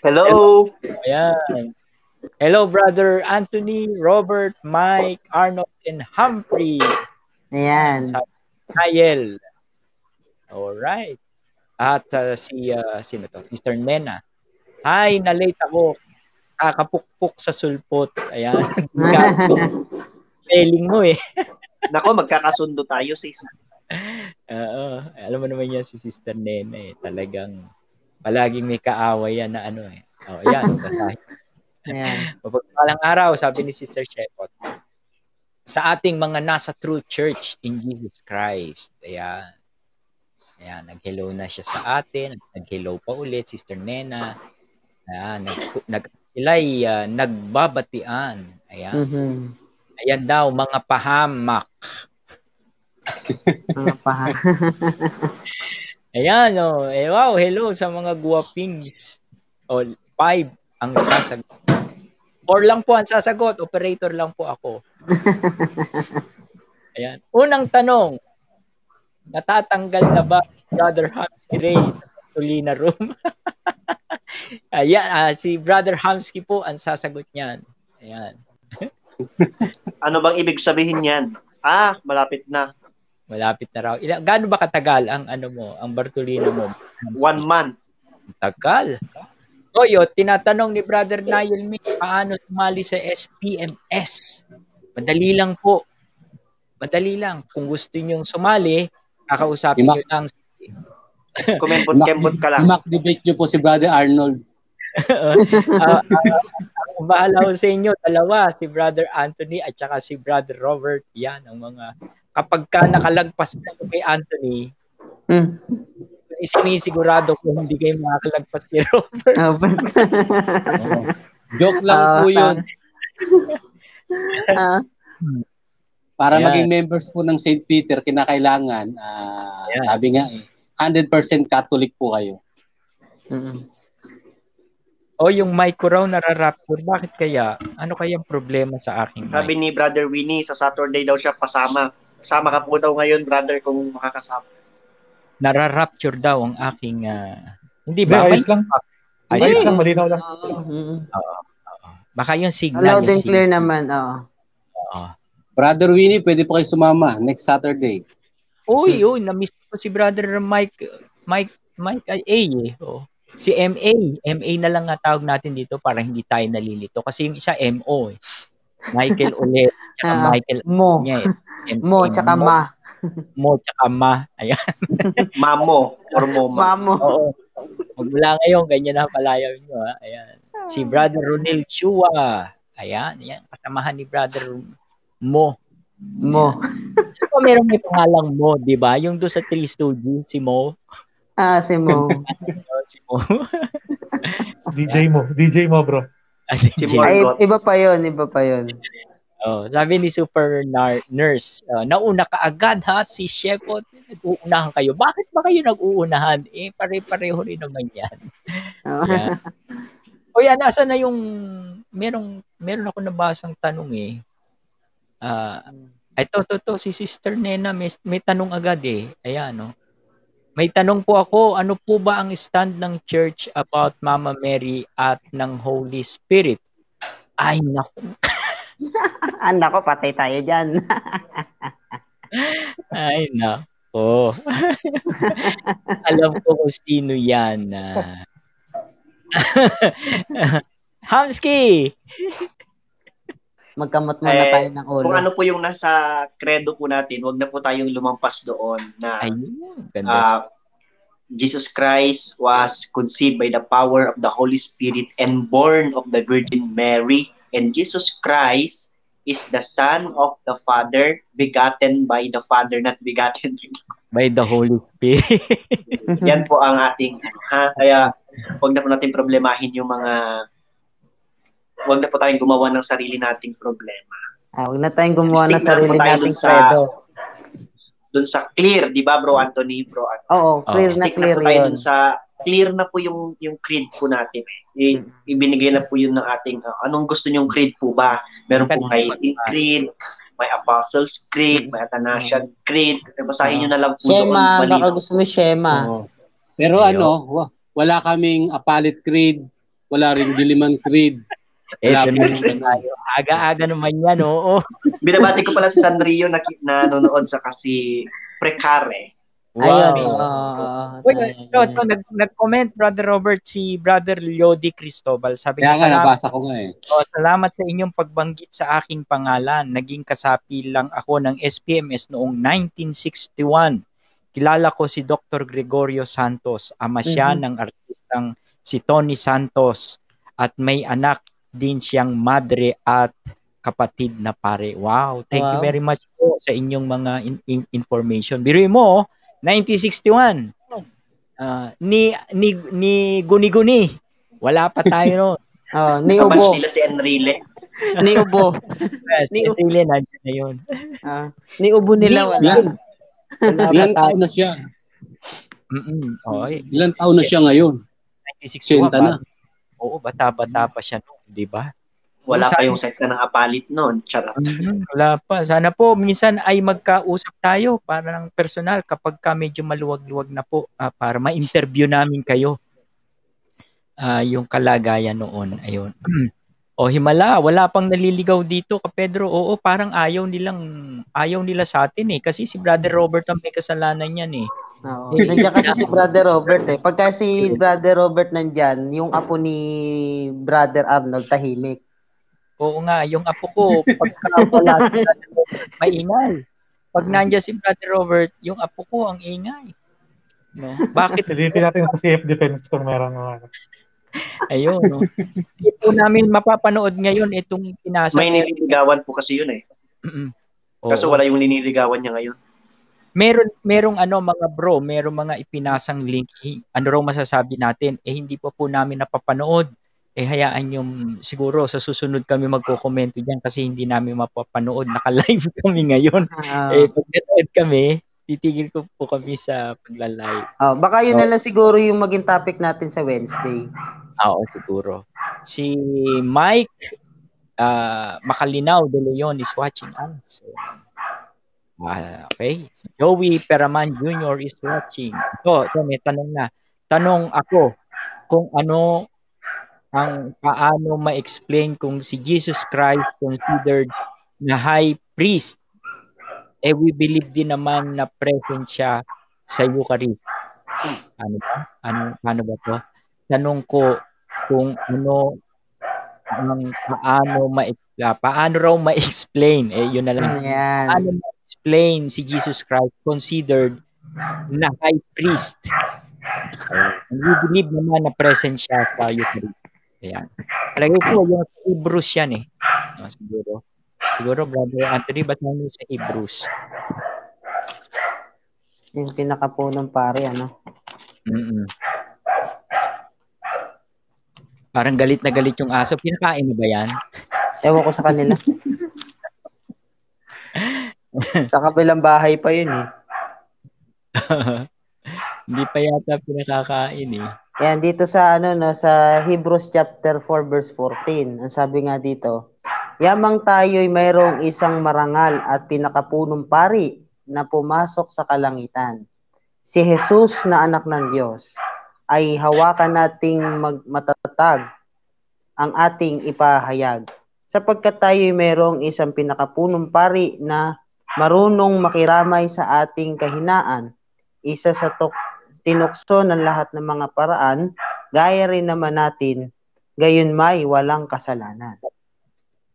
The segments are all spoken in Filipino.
Hello. Ayan. Hello, Brother Anthony, Robert, Mike, Arnold, and Humphrey. Ayan. Nayel. Alright. At sino to? Sister Nena. Hi, na-late ako. Kakapukpok sa sulpot. Ayan. Spelling mo eh. Nako, magkakasundo tayo, sis. Alam mo naman yan si Sister Nena eh. Talagang palaging may kaaway yan na ano eh. Ayan. Mapagpalang araw, sabi ni Sister Shepot. Sa ating mga nasa True Church in Jesus Christ. Ayan. Ayan, nag-hello na siya sa atin. Nag-hello pa ulit, Sister Nena. Ayan, sila'y nagbabatian. Ayan. Ayan daw, mga pahamak. Mga pahamak. Ayan, wow, hello sa mga guwapings. 5 ang sasagot. 4 lang po ang sasagot. Operator lang po ako. Ayan. Unang tanong, natatanggal na ba Brother Hamsky Ray sa Tolina Room? Ayan, si Brother Hamsky po ang sasagot niyan. Ayan. Ano bang ibig sabihin niyan? Malapit na. Malapit na raw. Gaano ba katagal ang ang Bartolina mo? 1 month. Tagal. Tinatanong ni Brother Niel May, paano sumali sa SPMS? Madali lang po. Madali lang. Kung gusto niyo sumali, kakausapin niyo lang. Kembot ka lang. I-mock-debate niyo po si Brother Arnold. Ang bahala ko sa inyo, dalawa, si Brother Anthony at saka si Brother Robert. Yan ang mga, kapag ka nakalagpas ka kay Anthony, sinisigurado ko hindi kayo makakalagpas kay Robert. Joke lang po yun. Para maging members po ng St. Peter, kinakailangan, sabi nga 100% Catholic po kayo. Yung mic ko raw nararapture. Bakit kaya? Ano kayang problema sa aking mic? Sabi ni Brother Winnie, sa Saturday daw siya pasama. Kasama ka po daw ngayon, brother, kung makakasama. Nararapture daw ang aking... hindi ba? Ayos lang. Ayos lang, malinaw lang. Baka yung signal. Loud and clear naman, Brother Winnie, pwede po kayo sumama next Saturday. Uy, na-miss ko si Brother Mike A eh. Si MA na lang nga tawag natin dito para hindi tayo nalilito. Kasi yung isa MO eh. Michael ulit. Michael Mo. Mo, tsaka Ma. Mo, tsaka Ma. Ayan. Mamo. Or Moma. Mamo. Oo. Magmula ngayon, ganyan na palayaw nyo. Ayan. Si Brother Ronel Chua. Ayan. Kasamahan ni Brother Mo. Meron may pangalang Mo, di ba? Yung doon sa Three Stooges, si Mo. Si Mo. Si Mo. DJ mo, bro. Iba pa yun. Sabi ni Super Nurse, nauna ka agad ha, si Shepot, nag-uunahan kayo. Bakit ba kayo nag-uunahan? Pare-pareho rin naman yan. Nasa na yung, meron ako nabasang tanong eh. Ito, si Sister Nena, may tanong agad eh. Ayan, no? May tanong po ako, ano po ba ang stand ng church about Mama Mary at ng Holy Spirit? Ay, naku. Nako, patay tayo dyan. Ay, nako. Alam ko kung sino yan. Hamsky! Magkamot muna tayo ng ulo. Kung ano po yung nasa credo po natin, wag na po tayong lumampas doon na Jesus Christ was conceived by the power of the Holy Spirit and born of the Virgin Mary. And Jesus Christ is the Son of the Father, begotten by the Father, not begotten by the Holy Spirit. Yan po ang ating, kaya wag na po natin problemahin yung mga, wag na po tayong gumawa ng sarili nating problema. Wag na tayong gumawa ng sarili nating credo. Doon sa clear, di ba, Bro Anthony, Oo, clear na clear na tayo yun. Clear na po yung creed po natin. Ibinigay na po yun ng ating, anong gusto nyong creed po ba? Meron po Nicene Creed, may Apostles' Creed, may Athanasian Creed. Basahin nyo na lang po Shema, baka gusto mo Shema. Pero wala kaming Apalit Creed, wala rin Diliman Creed. Wala Eto po na yung ganun. tayo. Aga-aga naman yan, oo. Binabati ko pala si Sanrio na nanonood sa kasi Precare. Ayun. Wow. Uy, nag-comment, Brother Robert, si Brother Lodi Cristobal. Sabi Kaya niya, nga, nabasa ko nga eh. salamat sa inyong pagbanggit sa aking pangalan. Naging kasapi lang ako ng SPMS noong 1961. Kilala ko si Dr. Gregorio Santos. Ama siya ng artistang si Tony Santos. At may anak din siyang madre at kapatid na pare. Wow. Thank you very much po sa inyong mga information. Biruin mo, 1961. Ni Guni-Guni. Wala pa tayo noon. Ni Ubo. Nila si Enrile. Ni Ubo. Si Enrile nandiyan na yun. Ni Ubo nila wala. Ilan taon na siya? Ilan taon na siya ngayon? 1961 na. Oo, bata-bata pa siya noon, di ba? Wala pa yung set na ng Apalit noon. Charot. Wala pa. Sana po, minsan ay magkausap tayo para ng personal kapag ka medyo maluwag-luwag na po para ma-interview namin kayo. Yung kalagayan noon. Ayun. Himala, wala pang naliligaw dito, Ka Pedro. Oo, parang ayaw nila sa atin eh. Kasi si Brother Robert ang may kasalanan yan eh. Nandiyan kasi si Brother Robert eh. Pagka si Brother Robert nandyan, yung apo ni Brother Arnold tahimik. Oo nga, yung apo ko, pagka wala si Brother Robert, maingay. Pag nandiyan si Brother Robert, yung apo ko ang ingay. No? Bakit? Silipin natin sa CF Defense kung meron mga. Ayun, no? Hindi po namin mapapanood ngayon itong pinasa. May nililigawan po kasi yun eh. Kaso wala yung niniligawan niya ngayon. Merong mga bro, merong mga ipinasang link. Ano raw masasabi natin? Hindi pa po namin napapanood. Hayaan yung siguro sa susunod kami magko-komento diyan kasi hindi namin mapapanood. Naka-live kami ngayon. Pag nanood kami, titigil ko po kami sa pagla-live. Baka yun na lang siguro yung maging topic natin sa Wednesday. Oo, siguro. Si Mike Makalinaw de Leon is watching us. Okay. Si Joey Peraman Jr. is watching. Ito, may tanong na. Tanong ako kung paano ma-explain kung si Jesus Christ considered na high priest. We believe din naman na present siya sa Eucharist. Paano ba to? Tanong ko kung paano raw ma-explain? Yun na lang. Paano ma-explain si Jesus Christ considered na high priest? We believe naman na present siya sa Eucharist. Ayan. Palagay ko yung sa Hebrews yan eh. Siguro, Brother Anthony, ba't sa Hebrews? Yung pinakapunong pare, ano? Parang galit na galit yung aso. Pinakain na ba yan? Ewan ko sa kanila. Sa kabilang bahay pa yun eh. Hindi pa yata pinakakain eh. Yan, dito sa sa Hebrews chapter 4 verse 14. Ang sabi nga dito, yamang tayo'y mayroong isang marangal at pinakapunong pari na pumasok sa kalangitan. Si Jesus na anak ng Diyos ay hawakan nating matatag ang ating ipahayag. Sapagkat tayo'y mayroong isang pinakapunong pari na marunong makiramay sa ating kahinaan. Isa sa tinukso ng lahat ng mga paraan, gaya rin naman natin, gayon may walang kasalanan.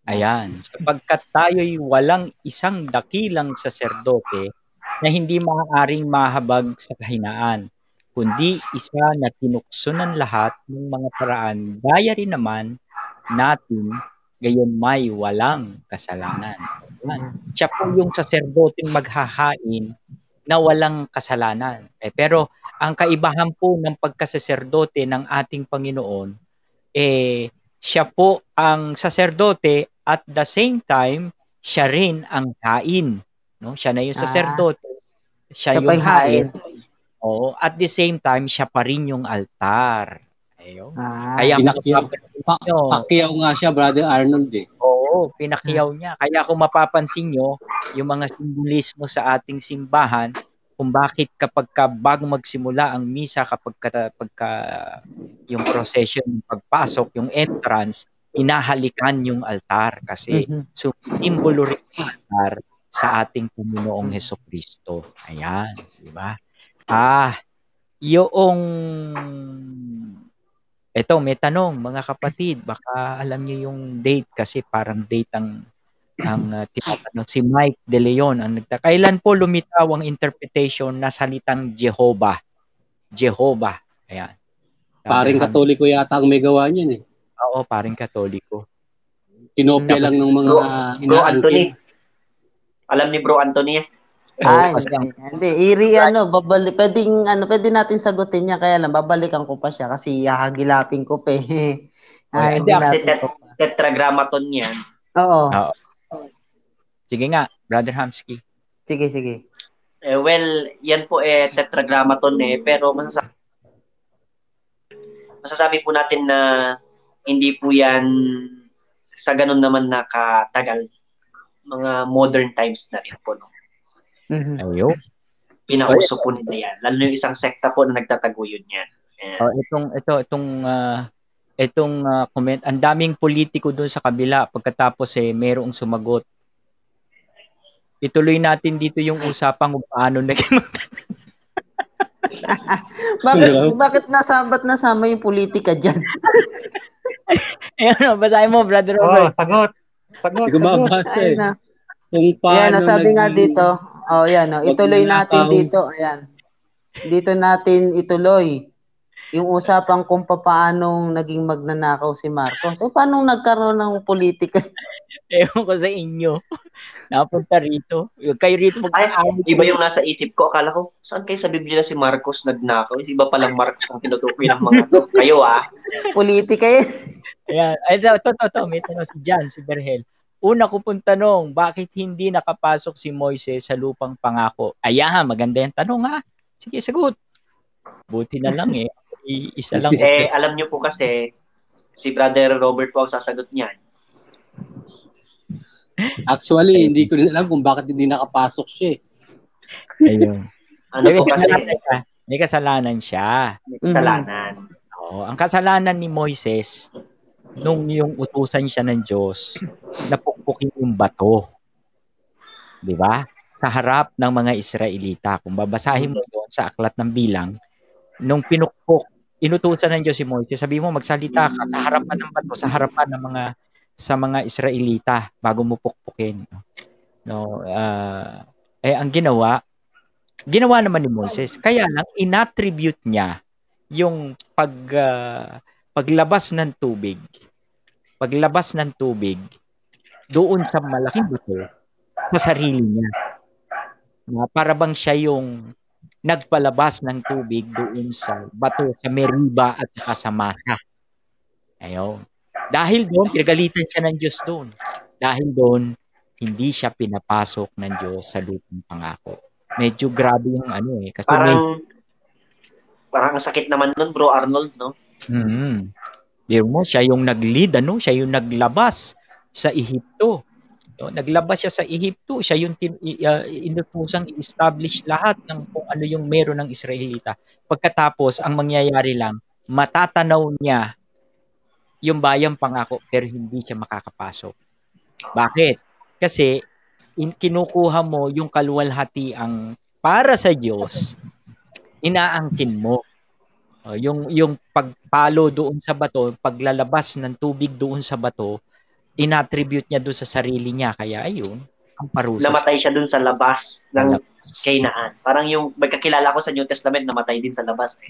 Ayan, sapagkat tayo'y walang isang dakilang saserdote na hindi maaaring mahabag sa kahinaan, kundi isa na tinukso ng lahat ng mga paraan, gaya rin naman natin, gayon may walang kasalanan. Siya po yung saserdoteng maghahain na walang kasalanan. Pero ang kaibahan po ng pagkasaserdote ng ating Panginoon, siya po ang saserdote at the same time, siya rin ang hain. No? Siya na yung saserdote, siya yung hain. Oo, at the same time, siya pa rin yung altar. Ayun. Kaya pakiyaw nga siya, Brother Arnold eh. Oo, pinakiyaw niya. Kaya kung mapapansin nyo, yung mga simbolismo sa ating simbahan, kung bakit kapag bago magsimula ang misa, kapag yung procession, yung pagpasok, yung entrance, hinahalikan yung altar kasi simbolo rin yung altar sa ating Panginoong Hesukristo. Ayan, di ba? Yung eto, may tanong mga kapatid, baka alam niyo yung date kasi parang date ang tinatanong si Mike De Leon ang kailan po lumitaw ang interpretation na salitang Jehovah? Jehovah. Ayan. Paring Katoliko yata ang may gawa niyan eh. Oo, paring Katoliko. Kinopya lang ng mga Bro Anthony. Alam ni Bro Anthony. Hindi. Pwede natin sagutin niya, kaya lang babalikan ko pa siya kasi hahagilapin ko pa eh. Kasi tetragrammaton yan. Oo. Sige nga, Brother Hamsky. Sige. Well, yan po tetragrammaton pero masasabi po natin na hindi po yan sa ganun naman na katagal. Mga modern times na rin po. No? Ayun. Pinauso po nila yan. Lalo yung isang sekta po na nagtataguyod niyan. Itong comment, ang daming politiko doon sa kabila pagkatapos merong sumagot. Ituloy natin dito yung usapang kung paano naging bakit nasama yung politika dyan? Ayun, basahin mo, Brother Robert. Sagot. Hindi ko mabasa eh. Kung paano sabi nga dito, ituloy natin dito. Ayan. Dito natin ituloy yung usapang kung paano naging magnanakaw si Marcos. Paano nagkaroon ng politika? Ewan ko sa inyo. Napunta rito. Kayo rito iba yung nasa isip ko. Akala ko, saan kayo sa Biblia si Marcos nagnakaw? Iba palang Marcos ang tinutukoy ng mga to. Kayo politika yan. Ayan. Ito. May tanong si John, si Berhel. Una ko pong tanong, bakit hindi nakapasok si Moises sa lupang pangako? Ayan, maganda yung tanong ha. Sige, sagot. Buti na lang isa lang. Alam nyo po kasi, si Brother Robert po ang sasagot niyan. Actually, hindi ko rin alam kung bakit hindi nakapasok siya. Ayun. Po kasi? May kasalanan siya. May kasalanan. Oo, ang kasalanan ni Moises, nung yung utusan siya ng Diyos, napukpukin yung bato. Di ba? Sa harap ng mga Israelita. Kung babasahin mo doon sa Aklat ng Bilang, nung pinukpok, inutusan ng Diyos si Moises, sabi mo magsalita ka sa harapan ng bato, sa harapan ng mga Israelita bago mo pukpukin. Ang ginawa naman ni Moises. Kaya lang inattribute niya yung paglabas ng tubig doon sa malaking bato sa sarili niya. Na para bang siya yung nagpalabas ng tubig doon sa bato, sa Meriba at sa Masa. Ayun. Dahil doon, pinagalitan siya ng Diyos doon. Dahil doon, hindi siya pinapasok ng Diyos sa lupang pangako. Medyo grabe yung kasi parang sakit naman nun, Bro Arnold, no? Di mo, siya yung nag-lead, siya yung naglabas sa Ehipto. Naglabas siya sa Ehipto, siya yung inutosang i-establish lahat ng kung ano yung meron ng Israelita. Pagkatapos, ang mangyayari lang, matatanaw niya yung bayang pangako pero hindi siya makakapasok. Bakit? Kasi kinukuha mo yung kaluwalhatiang para sa Diyos, inaangkin mo. Yung pagpalo doon sa bato, paglalabas ng tubig doon sa bato, inattribute niya doon sa sarili niya. Kaya ayun, ang parusa. Namatay siya doon sa labas ng Canaan. Parang yung magkakilala ko sa New Testament, namatay din sa labas.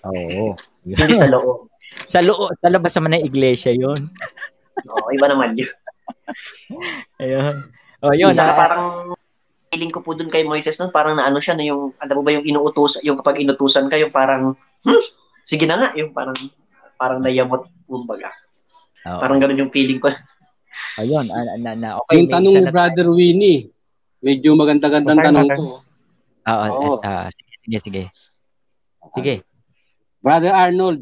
Oo. Hindi sa loob. Sa labas naman ng iglesia yun. Oo, iba naman yun. Ayun. Yun. Parang feeling ko po doon kay Moises noon, parang naano siya, yung, ano ba yung inuutos, yung kapag inutusan ka, yung parang, sige na nga, yung parang nayamot, kumbaga. Parang ganun yung feeling ko. Ayun, okay. Yung tanong ni Brother Winnie, medyo maganda-gandang tanong to. Sige. Brother Arnold,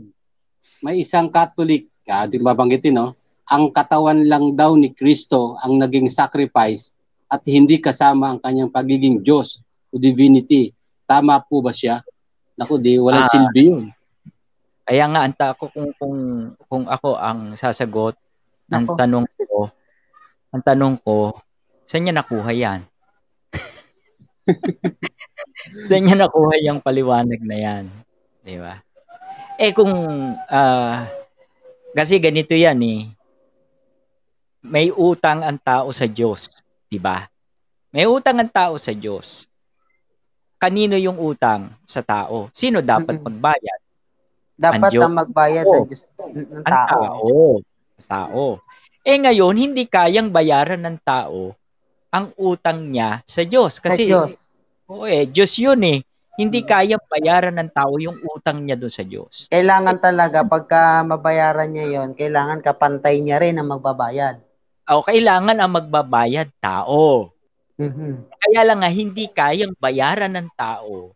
may isang Catholic, hindi mabanggitin, no? Ang katawan lang daw ni Kristo ang naging sacrifice at hindi kasama ang kanyang pagiging Diyos o divinity. Tama po ba siya? Naku, walang silbi yun. Kaya nga, anta ako kung ako ang sasagot, ang tanong ko, saan niya nakuha yan? Saan niya nakuha yung paliwanag na yan? Di ba? Kasi ganito yan eh. May utang ang tao sa Diyos. Di ba? May utang ang tao sa Diyos. Kanino yung utang sa tao? Sino dapat magbayad? Dapat ang magbayad ng tao. Ngayon, hindi kayang bayaran ng tao ang utang niya sa Diyos. Kasi, Diyos yun eh. Hindi kayang bayaran ng tao yung utang niya doon sa Diyos. Kailangan talaga, pagka mabayaran niya yon, kailangan kapantay niya rin ang magbabayad. Kailangan ang magbabayad tao. Kaya lang nga, hindi kayang bayaran ng tao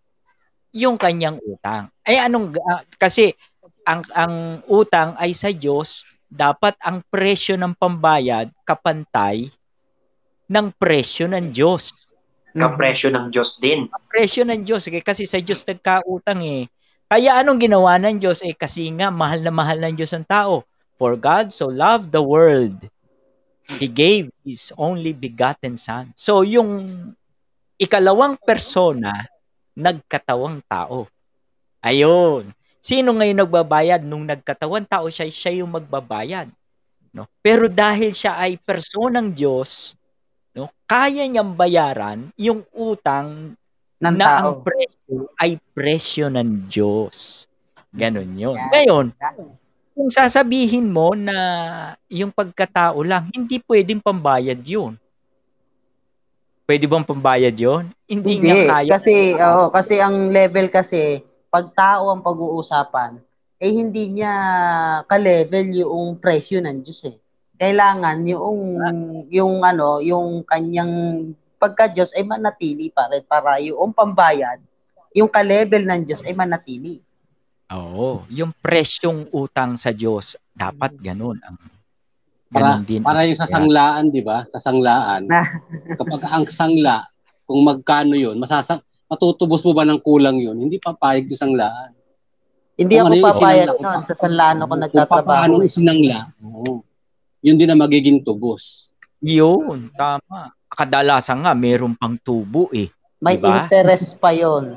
yung kanyang utang. Kasi ang utang ay sa Diyos, dapat ang presyo ng pambayad kapantay ng presyo ng Diyos. Kapresyo ng Diyos din. Kapresyo ng Diyos. Kasi sa Diyos nagkautang eh. Kaya anong ginawa ng Diyos? Kasi nga, mahal na mahal ng Diyos ang tao. For God so loved the world, He gave His only begotten Son. So, yung ikalawang persona, nagkatawang tao. Ayun. Sino ngayon nagbabayad? Nung nagkatawang tao siya yung magbabayad. No? Pero dahil siya ay personang Diyos, no, kaya niyang bayaran yung utang ng na tao. Ang presyo ay presyo ng Diyos. Ganon yun. Ngayon, kung sasabihin mo na yung pagkatao lang, hindi pwedeng pambayad yun. Pwede bang pambayad yun? Hindi nga kaya. Kasi ang level kasi, pag tao ang pag-uusapan, hindi niya ka-level yung presyo ng Diyos eh. Kailangan yung kanyang pagka-Diyos ay manatili pa rin para yung pambayad, yung ka-level ng Diyos ay manatili. Oo, yung presyong utang sa Diyos, dapat ganun. Para yung sasanglaan, di ba? Sasanglaan. Kapag ang sangla, kung magkano yun, matutubos mo ba ng kulang yun? Hindi papayag yung sanglaan. Hindi ako papayag nun. Sa sanlaan ako nagtatrabaho. Kung paano isinangla, yun din ang magiging tubos. Yun, tama. Kadalasan nga, meron pang tubo eh. May diba? Interest pa yun.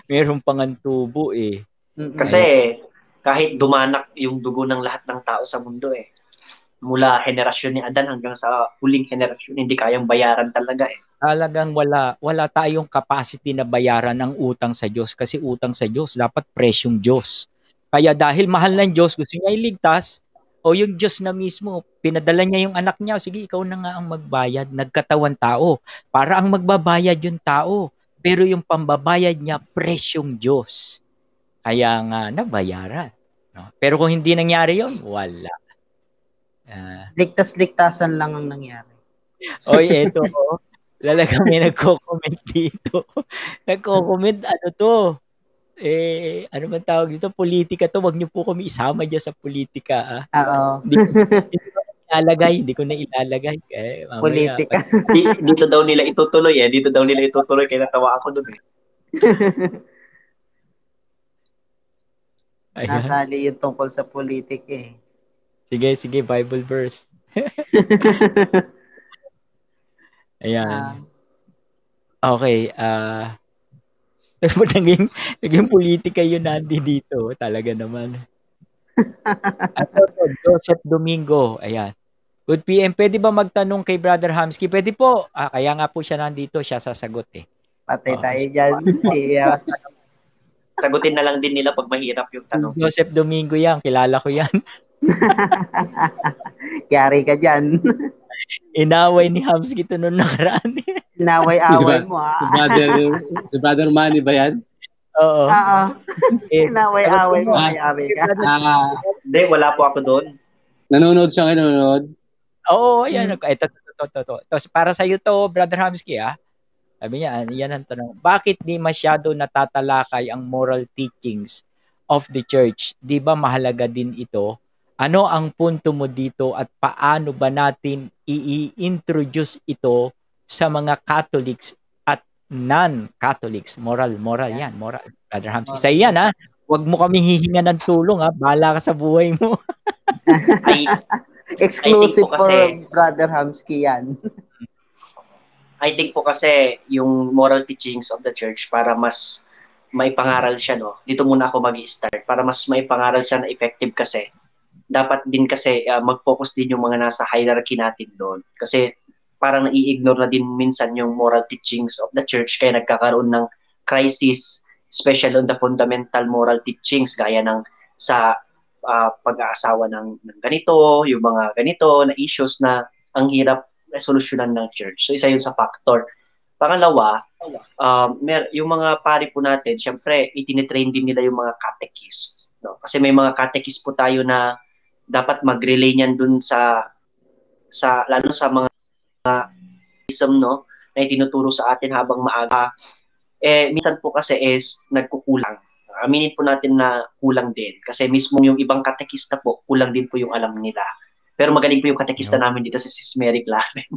Meron pang ang tubo eh. Kasi kahit dumanak yung dugo ng lahat ng tao sa mundo eh. Mula henerasyon ni Adan hanggang sa huling henerasyon, hindi kayang bayaran talaga eh. Talagang wala tayong capacity na bayaran ang utang sa Diyos kasi utang sa Diyos, dapat presyong Diyos. Kaya dahil mahal ng Diyos, gusto niya iligtas, o yung Diyos na mismo, pinadala niya yung anak niya, sige, ikaw na nga ang magbayad, nagkatawan tao, para ang magbabayad yung tao, pero yung pambabayad niya, presyong Diyos. Kaya nga, nabayaran. No? Pero kung hindi nangyari yun, wala. Ligtas-ligtasan lang ang nangyari. Oy, eto. Lalagang may nagko-comment dito. Nagko-comment, ano to? Ano man tawag dito? Politika to. Wag niyo po kami isama dyan sa politika. Oo. Hindi ko na ilalagay. Mamaya, politika. Dito daw nila itutuloy eh. Dito daw nila itutuloy. Kaya natawa ako doon eh. Nasali yung tungkol sa politika eh. Sige, Bible verse. Ayan. Okay, naging politika yun dito. Talaga naman. Joseph Domingo. Ayan. Good PM. Pwede ba magtanong kay Brother Hamsky? Pwede po. Kaya nga po siya nandito. Siya sasagot eh. Patay tayo dyan. Sagutin na lang din nila pag mahirap yung tanong. Joseph Domingo yan. Kilala ko yan. Yari ka dyan. Inaway ni Hamsky ito noong nakaraan. Inaway-away mo ha. Si Brother Manny ba yan? Oo. Inaway-away mo. Yari ka. Hindi, wala po ako doon. Nanonood siya ngayon, nanonood? Oo, yan. Ito. Para sa'yo to, Brother Hamsky Sabi niya, yan ang tanong. Bakit di masyado natatalakay ang moral teachings of the church? Di ba mahalaga din ito? Ano ang punto mo dito at paano ba natin i-introduce ito sa mga Catholics at non-Catholics. Moral yan. Moral. Brother Hamsky. Sa iyan, ha? Huwag mo kami hihinga ng tulong, ha? Bahala ka sa buhay mo. Exclusive for Brother Hamsky yan. I think po kasi yung moral teachings of the church para mas maipangaral siya, no? Dito muna ako mag-i-start. Para mas maipangaral siya na effective kasi, dapat din kasi mag-focus din yung mga nasa hierarchy natin doon. Kasi parang nai-ignore na din minsan yung moral teachings of the church kaya nagkakaroon ng crisis, especially on the fundamental moral teachings gaya ng sa pag-aasawa ng ganito, yung mga ganito na issues na ang hirap resolusyonan ng church. So isa yun sa factor. Pangalawa, yung mga pari po natin, syempre itinitrain din nila yung mga catechists. No? Kasi may mga catechist po tayo na dapat mag-relay niyan dun sa lalo sa mga ism, no, na itinuturo sa atin habang maaga. Minsan po kasi is nagkukulang. Aminin po natin na kulang din. Kasi mismo yung ibang katekista po, kulang din po yung alam nila. Pero magaling po yung katekista namin dito si Sis Mary Claren.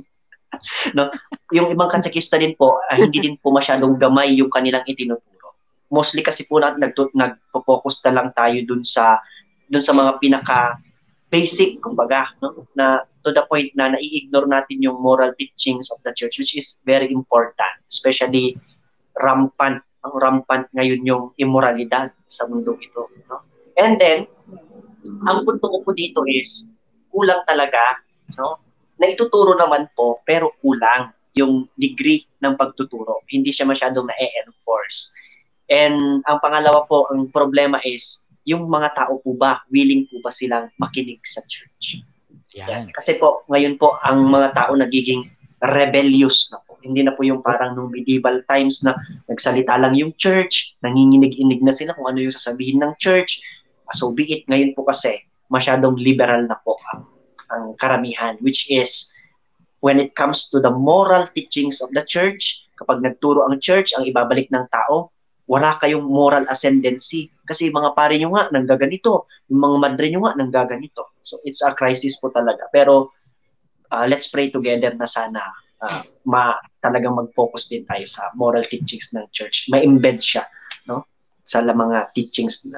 No? Yung ibang katekista din po, hindi din po masyadong gamay yung kanilang itinuturo. Mostly kasi po natin nagpo-focus na lang tayo dun sa mga pinaka basic, kumbaga, no? Na to the point na nai-ignore natin yung moral teachings of the church, which is very important. Especially rampant ngayon yung immoralidad sa mundong ito. No? And then, ang punto ko po dito is, kulang talaga, no? Naituturo naman po, pero kulang yung degree ng pagtuturo. Hindi siya masyadong na-enforce. And ang pangalawa po, ang problema is, yung mga tao po ba, willing po ba silang makinig sa church? Yan. Kasi po, ngayon po, ang mga tao nagiging rebellious na po. Hindi na po yung parang nung medieval times na nagsalita lang yung church, nanginginig-inig na sila kung ano yung sasabihin ng church. So be it, ngayon po kasi, masyadong liberal na po ang karamihan, which is when it comes to the moral teachings of the church, kapag nagturo ang church, ang ibabalik ng tao, wala kayong moral ascendancy. Kasi yung mga pare nyo nga, nanggaganito. Yung mga madre nyo nga, nanggaganito. So it's a crisis po talaga. Pero let's pray together na sana talagang mag-focus din tayo sa moral teachings ng church. Ma-embed siya, no? Sa mga teachings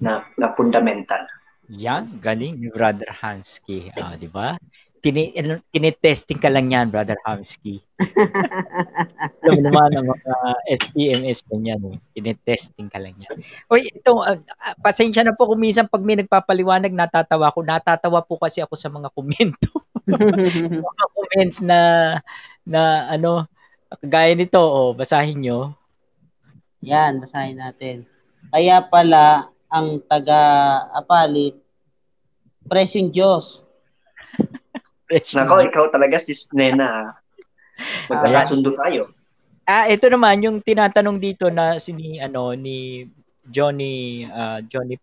na fundamental. Yan, galing ni Brother Hamsky. Di ba? Tinitesting ka lang yan, Brother Hamsky. Alam mo naman ang mga SPMS ganyan. Tinitesting ka lang yan. Oy, ito, pasensya na po kung minsan pag may nagpapaliwanag, natatawa ko. Natatawa po kasi ako sa mga komento. Mga comments na ano, kagaya nito, basahin nyo. Yan, basahin natin. Kaya pala, ang taga-apalit, presyong Diyos. Nako, ikaw talaga, Sis Nena. Magkakasundo tayo. Ito naman, yung tinatanong dito na ni Johnny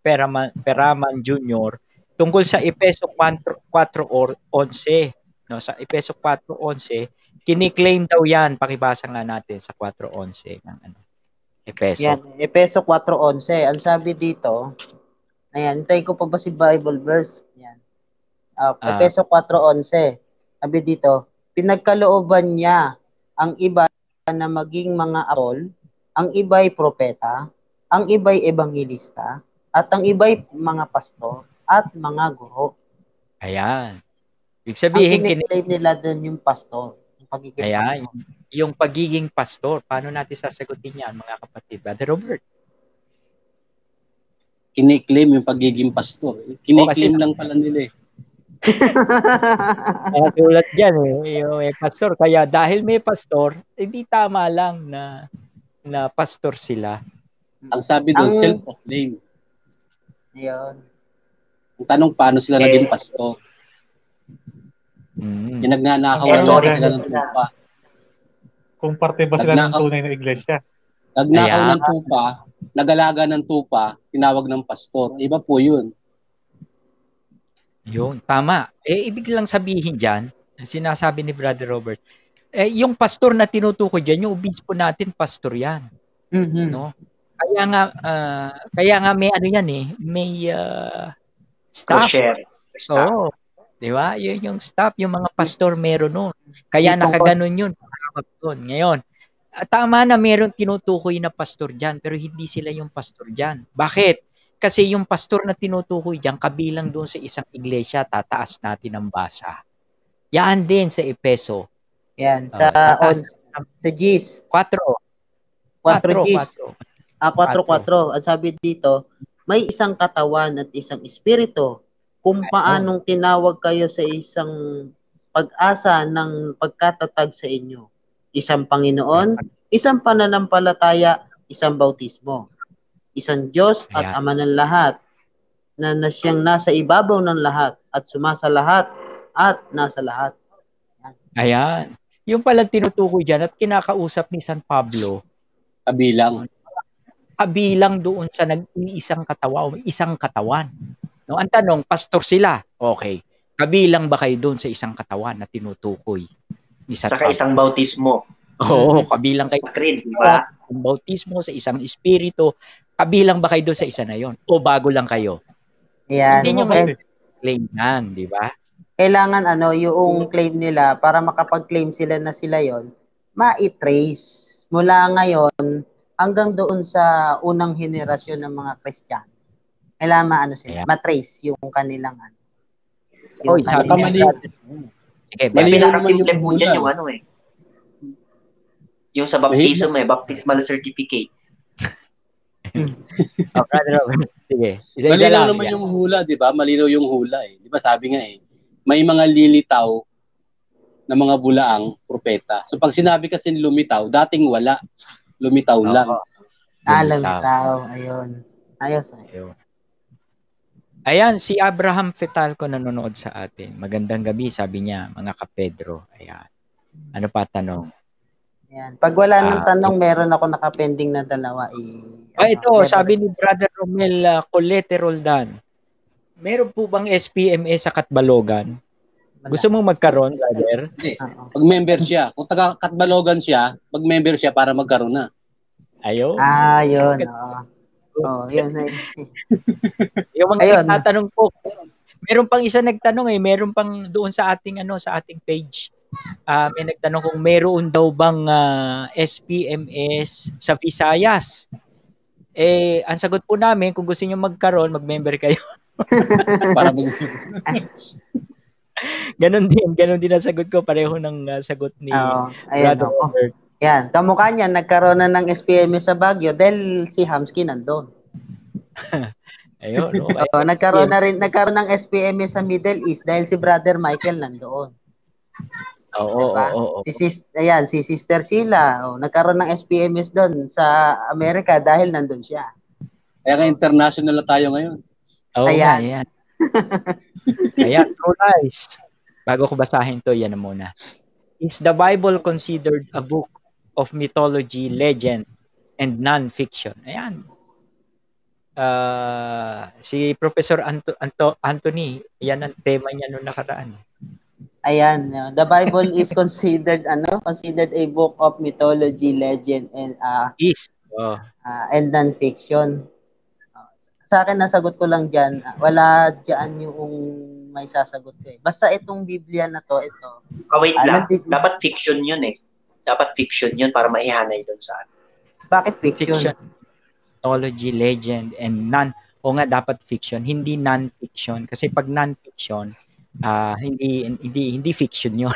Peraman Jr. tungkol sa Efeso 4:11. No, sa Efeso 4:11, kini-claim daw yan. Pakibasa nga natin sa 4:11 ng Efeso. Yan, Efeso 4:11. Ang sabi dito, ayan, hintayin ko pa ba si Bible verse? Yan. Efeso 4:11. Sabi dito, pinagkalooban niya ang iba na maging mga apostol, ang iba'y propeta, ang iba'y ebangelista, at ang iba'y mga pastor at mga guro. Ayan. Ibig sabihin, ang kiniklaim nila doon yung pastor. Yung pagiging pastor. Yung pagiging pastor. Paano natin sasagutin yan, mga kapatid? Brother Robert. Kiniklaim yung pagiging pastor. Kiniklaim lang pala nila eh. Sulat dyan yung pastor. Kaya dahil may pastor, hindi tama lang na pastor sila. Ang sabi doon, self-proclaim. Yun. Ang tanong, paano sila naging pastor? Pinagnanakaw sila ng tupa. Kung parte ba sila ng tunay na iglesia? Nagnakaw ng tupa, nagalaga ng tupa, tinawag ng pastor. Iba po yun. Yun, tama. Ibig lang sabihin dyan, sinasabi ni Brother Robert, yung pastor na tinutukoy dyan, yung obispo natin, pastor yan. Mm-hmm. No? Kaya nga may yan may staff. Oo. Di ba? Yun yung staff, yung mga pastor meron nun. Kaya nakaganon yun. Ngayon, tama na meron tinutukoy na pastor dyan, pero hindi sila yung pastor dyan. Bakit? Kasi yung pastor na tinutukoy dyan, kabilang doon sa isang iglesia, tataas natin ang basa. Yan din sa Epeso. Yan, sa Gs. 4 Gs. 4:4. Ang sabi dito, may isang katawan at isang espiritu. Kung paanong tinawag kayo sa isang pag-asa ng pagkatatag sa inyo. Isang Panginoon, isang pananampalataya, isang bautismo. Isang Diyos at Ama ng lahat, na siyang nasa ibabaw ng lahat at sumasa lahat at nasa lahat. Ayan. Yung pala tinutukoy dyan at kinakausap ni San Pablo. Kabilang doon sa nag-iisang katawan o isang katawan. No, ang tanong, pastor sila. Okay. Kabilang ba kayo doon sa isang katawan na tinutukoy? Saka isang bautismo. Oo, kabilang kayo. Diba? Ang bautismo sa isang espiritu. Kabilang ba kayo doon sa isa na yon? O bago lang kayo? Yan. Hindi nyo claim yan, di ba? Kailangan yung claim nila para makapag-claim sila na sila yon, ma-trace mula ngayon hanggang doon sa unang henerasyon ng mga Kristiyano. Kailangan ma-trace yung kanilang pinakasimple po dyan yung yung sa baptism baptismal certificate. Sige. Malinaw naman yung hula, di ba? Malinaw yung hula eh. Di ba sabi nga may mga lilitaw na mga bulaang propeta. So pag sinabi kasi lumitaw, dating wala. Lumitaw lang. Lumitaw. Ayun. Ayos. Ayan, si Abraham Fetalco nanonood sa atin. Magandang gabi, sabi niya, mga kapedro. Ayan. Ano pa tanong? Ayan. Pag wala ng tanong, meron ako nakapending na dalawa. Ito, sabi ni Brother Romel Colete Roldan. Meron po bang SPMS sa Katbalogan? Gusto mo magkaroon, brother? Pag-member siya. Kung taga-Katbalogan siya, mag-member siya para magkaroon na. Ayun. Yun. Yun. Yung mga nagtatanong po, meron pang isa nagtanong meron pang doon sa ating sa ating page. May nagtanong kung meron daw bang SPMS sa Visayas. Ang sagot po namin, kung gusto niyo magkaroon, mag-member kayo. Para Ganon din ang sagot ko, pareho ng sagot ni Brother Robert. Yan, kamukha niya, nagkaroon na ng SPMS sa Baguio dahil si Hamsky nandun. Ayun, nagkaroon ng SPMS sa Middle East dahil si Brother Michael nandoon. Oo. Si Sister Sheila, nagkaroon ng SPMS doon sa Amerika dahil nandun siya. Kaya nga international na tayo ngayon. Ayan. Ayan, true lies. Bago ko basahin to, yan na muna. Is the Bible considered a book of mythology, legend, and non-fiction? Ayan. Si Professor Anthony, yan ang tema niya noong nakaraan. Ayan, the Bible is considered a book of mythology, legend, and and non-fiction. Sa akin, nasagot ko lang dyan. Wala dyan yung may sasagot ko. Basta itong Biblia na to, ito. Wait lang. Dapat fiction yun Dapat fiction yun para maihanay doon sa atin. Bakit fiction? Mythology, legend, and dapat fiction. Hindi non-fiction. Kasi pag non-fiction, hindi fiction yun.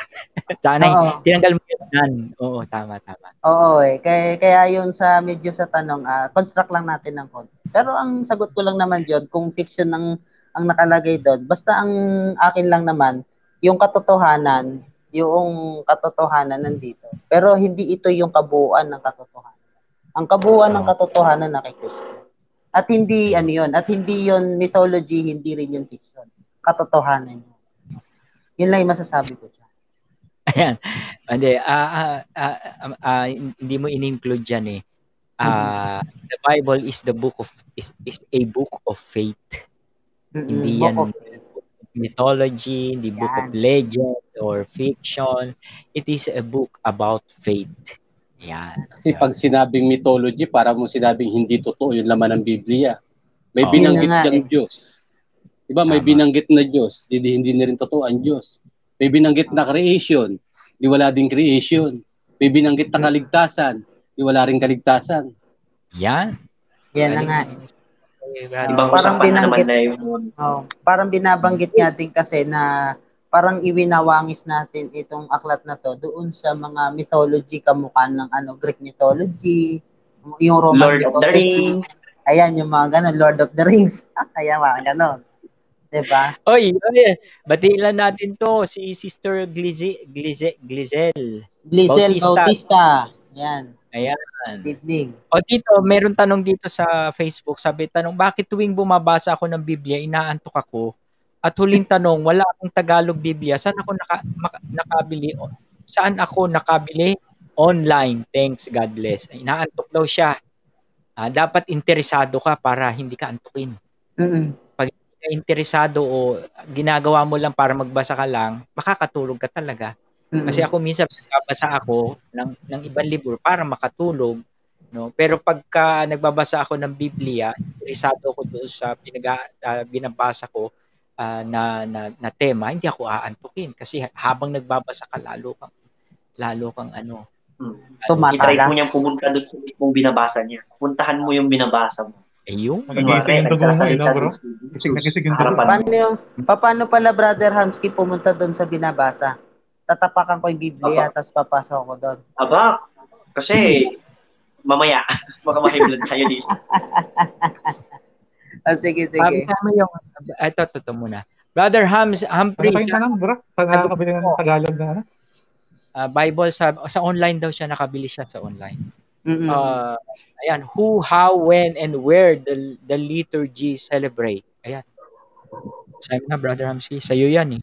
Sana tinanggal mo yun. Oo, tama. Oo Kaya yun medyo sa tanong, construct lang natin ng konti. Pero ang sagot ko lang naman yun, kung fiction ang nakalagay doon, basta ang akin lang naman, yung katotohanan nandito. Pero hindi ito yung kabuuan ng katotohanan. Ang kabuuan ng katotohanan na kay Kristo. At hindi at hindi yun mythology, hindi rin yun fiction. Katotohanan. Yun lang yung masasabi ko dyan. Ayan. Hindi mo in-include dyan the Bible is a book of faith. Hindi yan mythology, hindi book of legend or fiction. It is a book about faith. Yan. Kasi pag sinabing mythology, para mo sinabing hindi totoo yung laman ng Biblia. May binanggit diyang Diyos. Diba? May binanggit na Diyos, hindi na rin totoo ang Diyos. May binanggit na creation, di wala ding creation. May binanggit na kaligtasan, Wala ring kaligtasan. Yan. Yan na nga. Ibang Parang usapan na naman binanggit, na yun. parang binabanggit nga din kasi na parang iwinawangis natin itong aklat na to doon sa mga mythology kamukha ng Greek mythology, yung Roman Lord of the mythology. Rings. Ayan, yung mga ganon, Lord of the Rings. Ayan, mga ganon. Diba? Oy, batiin lang natin to si Sister Glizel Bautista. Bautista. Ayan. Ayan. Good evening. O dito, meron tanong dito sa Facebook. Sabi, bakit tuwing bumabasa ako ng Biblia, inaantok ako? At huling tanong, wala akong Tagalog Biblia. Saan ako nakabili? Saan ako nakabili? Online. Thanks, God bless. Inaantok daw siya. Dapat interesado ka para hindi ka antukin. Pag hindi ka interesado o ginagawa mo lang para magbasa ka lang, makakatulog ka talaga. Kasi ako minsan nagbabasa ako ng ibang libro para makatulog, no? Pero pagka nagbabasa ako ng Biblia, interesado ako doon sa binabasa ko na tema, hindi ako aantukin kasi habang nagbabasa ka lalo kang I-try mo niyang pumunta doon sa mismong binabasa niya. Puntahan mo yung binabasa mo. Ayun. Nagising yung dugo mo, bro? Nagising yung dugo. Paano pala, Brother Hamsky, pumunta doon sa binabasa? Tatapakan ko yung Biblia, tapos papasok ako doon. Aba, kasi mamaya, baka mahiblan tayo dito. Sige. Tama yung, ito muna. Brother Humphrey. Ano tanong, bro? Sa nakakabili ng Tagalog na ano? Bible sa online daw siya, nakabili siya sa online. Ayan, who, how, when, and where the liturgy celebrate. Ayan. Sabi na, Brother Hamsky, sa'yo yan eh.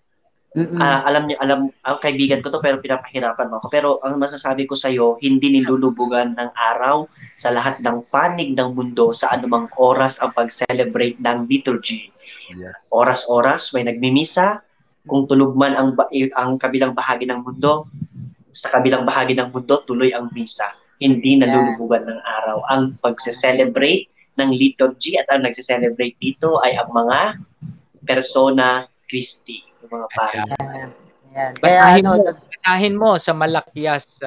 Alam ang kaibigan ko to pero pinapahirapan mo ako. Pero ang masasabi ko sa'yo, hindi nilulubugan ng araw sa lahat ng panig ng mundo sa anumang oras ang pag-celebrate ng liturgy. Yes. Oras-oras, may nagmimisa. Kung tulog man ang kabilang bahagi ng mundo, sa kabilang bahagi ng mundo, tuloy ang misa. Hindi nalulubugan ng araw. Ang pag-celebrate ng liturgy at ang nagse-celebrate dito ay ang mga persona Christi, yung mga pari. Basahin mo sa Malakyas,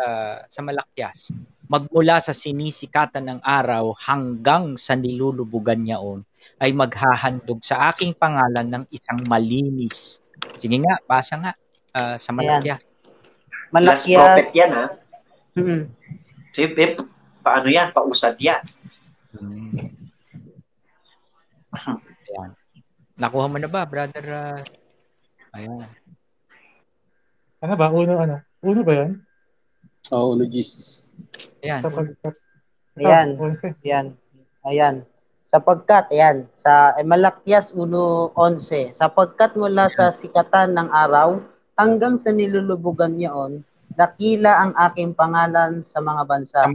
magmula sa sinisikatan ng araw hanggang sa nilulubugan niyaon ay maghahandog sa aking pangalan ng isang malinis. Sige nga, basa nga sa Malakyas. Last prophet yan, ha? So, paano yan? Pausad yan. Ayan. Nakuha mo na ba, brother? Ayan. Ano ba? Uno ba yan? Oo, uno Gis. Ayan. Ayan. Sapagkat, sa Malakyas 1:11, sapagkat mula sa sikatan ng araw hanggang sa nilulubugan niyon, dakila ang aking pangalan sa mga bansa.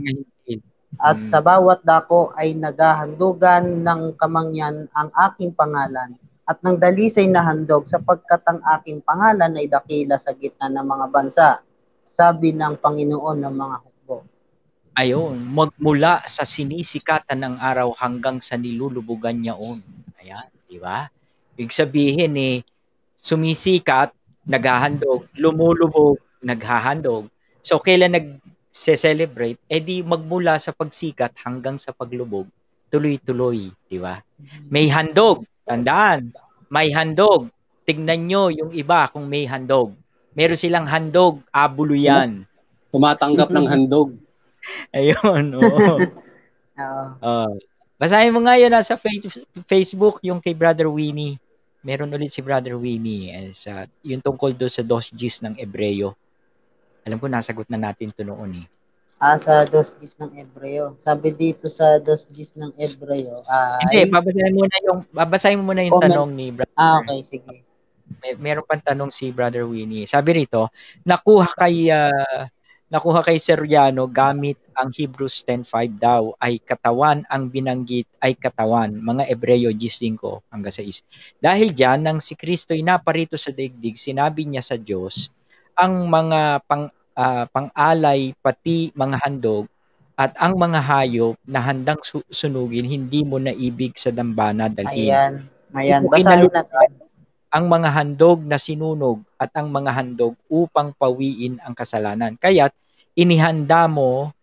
At sa bawat dako ay naghahandugan ng kamangyan ang aking pangalan. At ng dalisay na handog, sapagkat ang aking pangalan ay dakila sa gitna ng mga bansa, sabi ng Panginoon ng mga hukbo. Ayun, magmula sa sinisikatan ng araw hanggang sa nilulubugan niyaon. Ayan, di ba? Ibig sabihin sumisikat, naghahandog, lumulubog, naghahandog. So, kailan nag-celebrate? Di magmula sa pagsikat hanggang sa paglubog, tuloy-tuloy, di ba? May handog, tandaan, may handog. Tignan nyo yung iba kung may handog. Meron silang handog, abulo yan. Tumatanggap ng handog. Ayun, basahin mo nga yun sa Facebook, yung kay Brother Winnie. Meron ulit si Brother Winnie yung tungkol doon sa 2 Gs ng Ebreo. Alam ko nasagot na natin ito noon sa 2 Gs ng Ebreo. Sabi dito sa 2 Gs ng Ebreo hindi, babasahin mo muna yung tanong ni Brother. Okay, sige. Meron pang tanong si Brother Winnie. Sabi rito, nakuha kay Seriano gamit ang Hebrews 10:5 daw ay katawan ang binanggit ay katawan, mga Ebreo 10:5 hanggang 6. Dahil diyan nang si Kristo'y naparito sa daigdig, sinabi niya sa Diyos ang mga pang-alay pati mga handog at ang mga hayop na handang sunugin hindi mo na ibig sa dambana dalhin. Ayan. Basahin natin. Ang mga handog na sinunog at ang mga handog upang pawiin ang kasalanan. Kaya't inihanda mo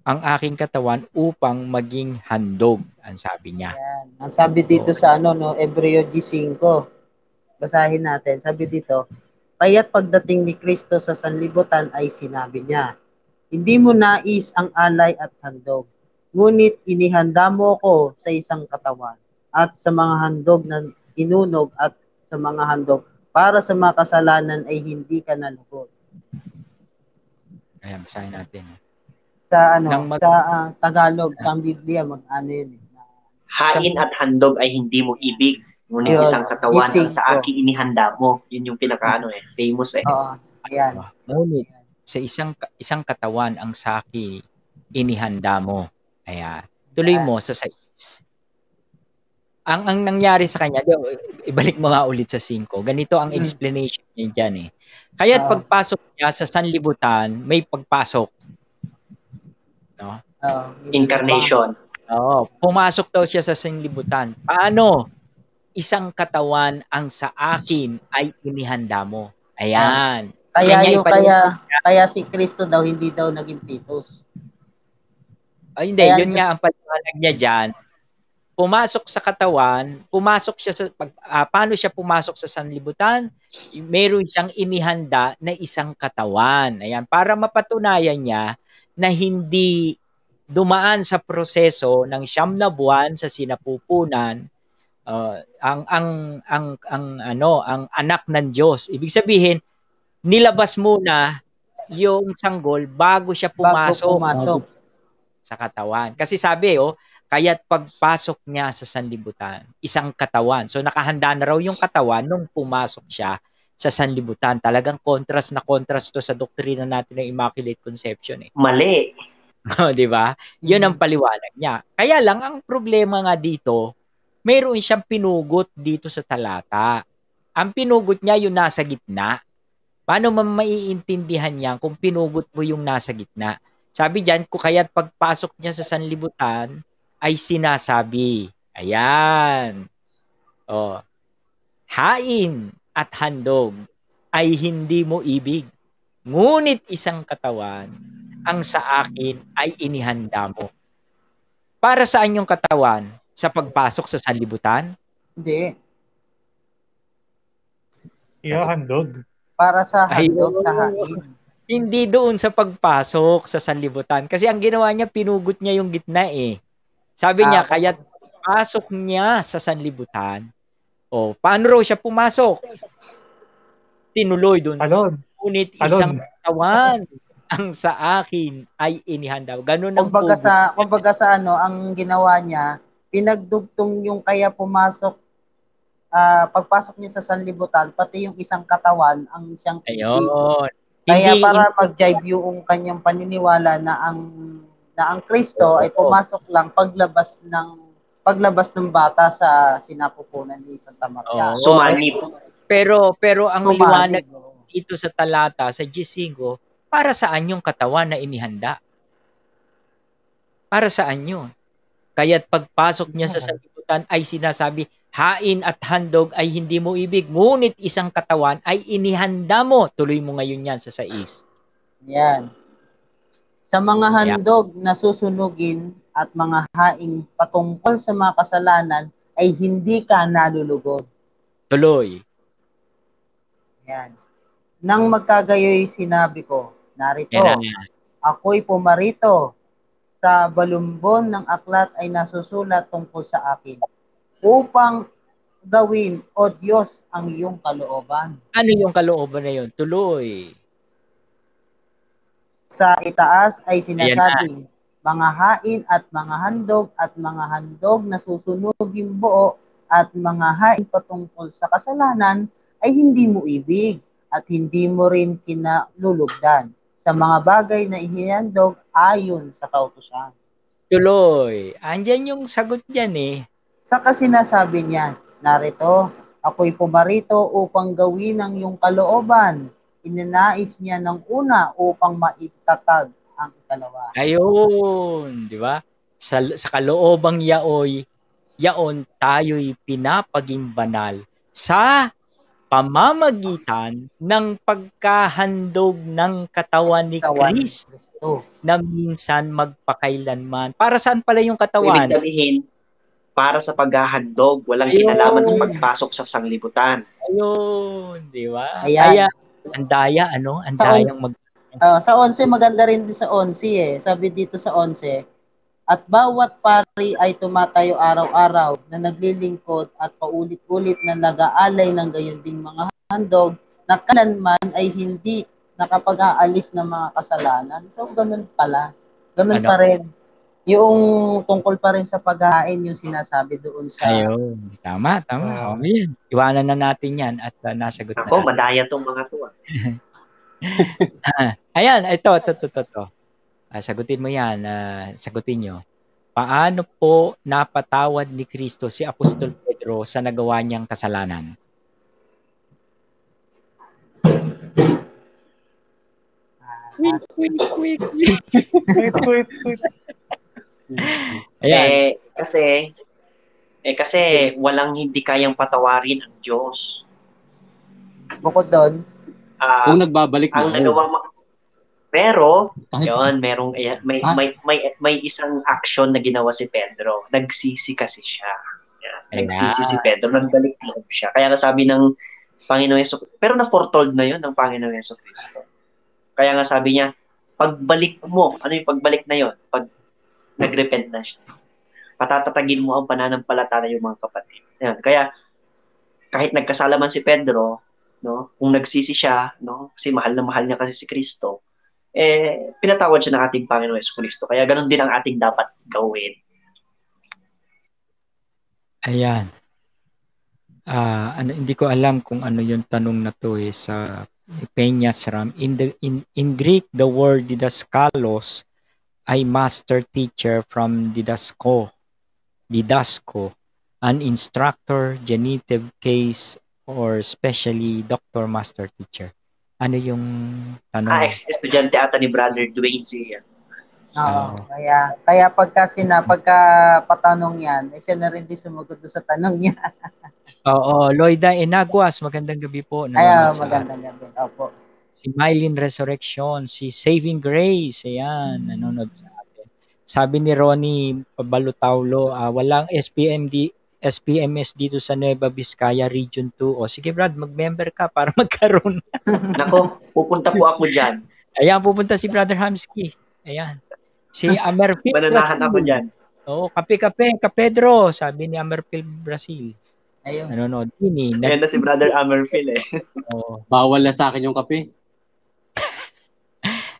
ang aking katawan upang maging handog, ang sabi niya. Yan. Ang sabi dito sa Hebreo 5. Basahin natin. Sabi dito, kaya't pagdating ni Kristo sa sanlibutan ay sinabi niya, hindi mo nais ang alay at handog, ngunit inihanda mo ko sa isang katawan at sa mga handog na inunog at sa mga handog para sa mga kasalanan ay hindi ka nalugod. Ayan, basahin natin. Sa Tagalog, sa Biblia, mag-ano yun. Hain at handog ay hindi mo ibig, ngunit Yun, isang katawan ang gising sa ko. akin inihanda mo. Yun yung famous eh. Oo, ayan. Ngunit sa isang katawan ang sa akin inihanda mo. Ayan. Tuloy mo sa 6. Ang nangyari sa kanya, ibalik mo nga ulit sa 5. Ganito ang explanation niya dyan eh. Kaya't pagpasok niya sa sanlibutan, may pagpasok. No? Incarnation. Oo, pumasok daw siya sa sanlibutan. Paano? Isang katawan ang sa akin ay inihanda mo. Ayan. Kaya si Kristo daw hindi daw naging fetus. Ay, hindi. Yun nga ang paliwanag niya dyan. Pumasok sa katawan, pumasok siya sa paano siya pumasok sa sanlibutan? Meron siyang inihanda na isang katawan. Ayan, para mapatunayan niya na hindi dumaan sa proseso ng 9 na buwan sa sinapupunan ang anak ng Diyos. Ibig sabihin, nilabas muna yung sanggol bago siya pumasok sa katawan. Kasi sabi, kaya't pagpasok niya sa sanlibutan, isang katawan. So nakahanda na raw yung katawan nung pumasok siya sa sanlibutan. Talagang contrast to sa doktrina natin ng Immaculate Conception eh. Mali. Di ba? Yun ang paliwanag niya. Kaya lang ang problema nga dito, mayroon siyang pinugot dito sa talata. Ang pinugot niya yung nasa gitna. Paano maiintindihan niya kung pinugot mo yung nasa gitna? Sabi diyan, kaya't pagpasok niya sa sanlibutan ay sinasabi. Ayan. Hain at handog ay hindi mo ibig. Ngunit isang katawan ang sa akin ay inihanda mo. Para saan yung katawan? Sa pagpasok sa sanlibutan? Hindi. Handog. Para sa handog, sa hain. Hindi doon sa pagpasok sa sanlibutan. Kasi ang ginawa niya, pinugot niya yung gitna eh. Sabi niya, kaya't pasok niya sa sanlibutan. Paano raw siya pumasok? Tinuloy doon. Ngunit isang katawan ang sa akin ay inihanda. Ganun ang kumbaga sa ang ginawa niya, pinagdugtong yung kaya pumasok, pagpasok niya sa sanlibutan, pati yung isang katawan ang siyang Ayun. Kaya para mag-jive yung kanyang paniniwala na ang Kristo ay pumasok lang paglabas ng bata sa sinapupunan ni Santa Maria. Sumanib. Pero ang liwanag dito sa talata sa G5, para saan yung katawan na inihanda? Para saan yun? Kaya't pagpasok niya sa sanlibutan ay sinasabi, hain at handog ay hindi mo ibig, ngunit isang katawan ay inihanda mo. Tuloy mo ngayon yan sa 6. Yan. Sa mga handog na susunugin at mga haing patungkol sa mga kasalanan ay hindi ka nalulugod. Tuloy. Yan. Nang magkagayoy sinabi ko, narito, ako'y pumarito, sa balumbon ng aklat ay nasusulat tungkol sa akin, upang gawin, O Diyos, ang iyong kalooban. Ano yung kalooban na yun? Tuloy. Sa itaas ay sinasabing, mga hain at mga handog na susunugin buo at mga hain patungkol sa kasalanan ay hindi mo ibig at hindi mo rin kinalulugdan sa mga bagay na ihinandog ayon sa kautusan. Tuloy. Andyan yung sagot dyan eh. Saka sinasabi niya, narito, ako'y pumarito upang gawin ang iyong kalooban. Ininais niya ng una upang maitatag ang ikalawa. Ayun, di ba? Sa kaloobang yaon tayo'y pinapaging banal sa pamamagitan ng pagkahandog ng katawan ni Katawan ni Kristo Kristo. na minsan magpakailanman. Para saan pala yung Ibig katawan? sabihin, para sa paghahandog, walang Ayun. kinalaman sa pagpasok sa sanglibutan. Ayun, di ba? Ayan. Kaya, ang daya, ang Sa dayang sa 11, maganda rin din sa 11 eh. Sabi dito sa 11, at bawat pari ay tumatayo araw-araw na naglilingkod at paulit-ulit na nag-aalay ng gayon ding mga handog na kailanman ay hindi nakapag-aalis ng mga kasalanan. So, ganun pala. Ganun Ano? pa rin. Yung tungkol pa rin sa paghahain yung sinasabi doon sa... Ayun. Tama. O, yan. Iwanan na natin yan at nasagot na Ako, natin. madaya tong mga to. Ayan, ito. Sagutin mo yan. Sagutin nyo. Paano po napatawad ni Kristo si Apostol Pedro sa nagawa niyang kasalanan? Quick. Wait. Ayan. Kasi walang hindi kayang patawarin ang Diyos. Bukod doon, Kung nagbabalik Ang na. nagawang pero Kahit- yon may isang action na ginawa si Pedro. Nagsisi kasi siya. Nagsisi si Pedro, nagbalik loob siya. Kaya nga sabi ng Panginoon Yesu, pero na-foretold na yon ng Panginoon Yesu Cristo. Kaya nga sabi niya, pagbalik mo, ano yung pagbalik na yon? Pag nagrepent na siya. Patatatagin mo ang pananampalataya yung mga kapatid. Ayan. Kaya kahit nagkasala man si Pedro, no, kung nagsisi siya, no, kasi mahal na mahal niya kasi si Kristo, pinatawad siya ng ating Panginoon Yesu Cristo. Kaya ganun din ang ating dapat gawin. Ayan. Hindi ko alam kung ano yung tanong na to sa Peñas Ram. In Greek, the word didaskalos ay master teacher from didasco, an instructor, genitive case, or specially doctor, master teacher. Ano yung tanong? Estudyante ata ni Brother Dwayne siya. Kaya pagka patanong yan, siya na rin din sumagot sa tanong niya. Oo, Loida Enaguas, magandang gabi po. Magandang gabi. Opo. Si Mylene Resurrection, si Saving Grace, ayan, nanonood sa atin. Sabi ni Ronnie Balutaulo, walang SPMS dito sa Nueva Vizcaya Region 2. O sige Brad, mag-member ka para magkaroon. Nako, pupunta po ako dyan. Ayan, pupunta si Brother Hamsky. Ayan. Si Amerpil Mananahan ako dyan. Oo, kape, Pedro, sabi ni Amerpil Brazil. Ayun. Nanonood din Ayan na si Brother Amerpil Oo. Bawal na sa akin yung kape.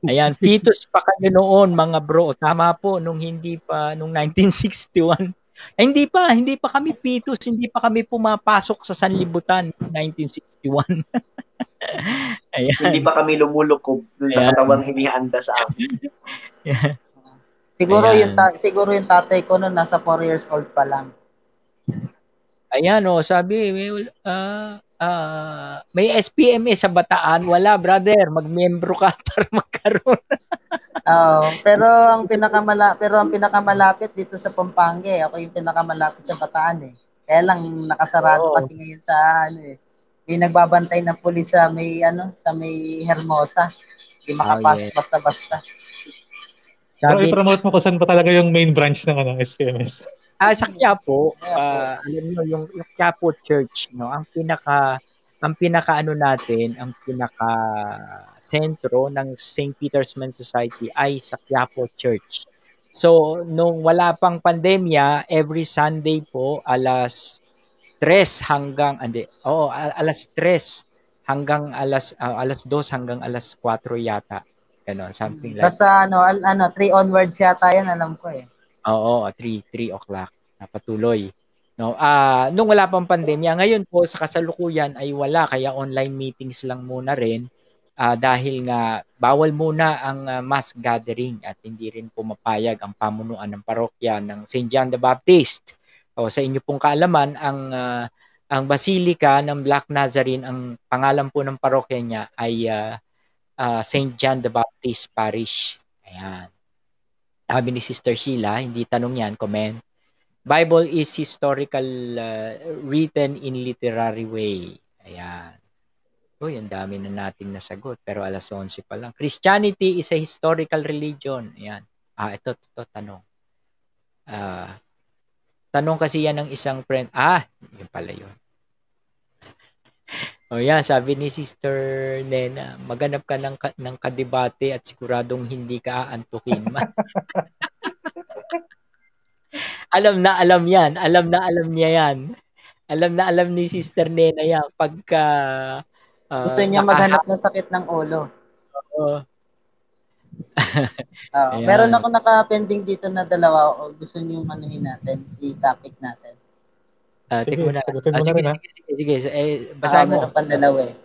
Ayan, fetus pa kayo noon mga bro. Tama po, nung 1961. Hindi pa kami fetus, hindi pa kami pumapasok sa sanlibutan 1961. Ayan. Hindi pa kami lumulukob dun sa katawang hinihanda sa amin. Siguro yung tatay ko noon nasa 4 years old pa lang. Ayan sabi, may SPMS sa Bataan. Wala, brother. Mag-membro ka para magkaroon. Pero ang pinakamalapit dito sa Pampanga, ako yung pinakamalapit sa Bataan Kaya lang nakasarado kasi ngayon sa may nagbabantay ng pulis sa may Hermosa. Hindi makapasok basta-basta. Pero i-promote mo kung saan pa talaga yung main branch ng SPMS. Sa Quiapo, alam niyo yung Quiapo Church, no? Ang pinaka sentro ng St. Peter's Men's Society ay sa Quiapo Church. So, nung wala pang pandemya, every Sunday po alas 3 hanggang alas 3 hanggang alas 2 hanggang alas 4 yata. Ganon, something like. Basta 3 onwards yata 'yan, alam ko Oo, 3 o'clock na patuloy. No, nung wala pang pandemya, ngayon po sa kasalukuyan ay wala, kaya online meetings lang muna rin dahil nga bawal muna ang mass gathering at hindi rin pumapayag ang pamunuan ng parokya ng St. John the Baptist. O sa inyo pong kaalaman, ang Basilica ng Black Nazarene, ang pangalan po ng parokya niya ay St. John the Baptist Parish. Ayan. Sabi ni Sister Sheila, hindi tanong yan, comment. Bible is historical, written in literary way. Ayan. Uy, ang dami na nating nasagot, pero alas 11 pa lang. Christianity is a historical religion. Ayan. Ito, tanong. Tanong kasi yan ng isang friend. Yun pala yun. Yan, sabi ni Sister Nena, maganap ka ng kadebate at siguradong hindi ka aantukin. Alam na alam yan. Alam na alam niya yan. Alam na alam ni Sister Nena yan. Pagka Gusto niya maghanap ng sakit ng ulo. Meron ako naka-pending dito na dalawa. O gusto niyo manuhin natin, i-topic natin. Sige, sagutin mo na rin, ha? Sige. Basahin mo. Meron pang dalawa eh.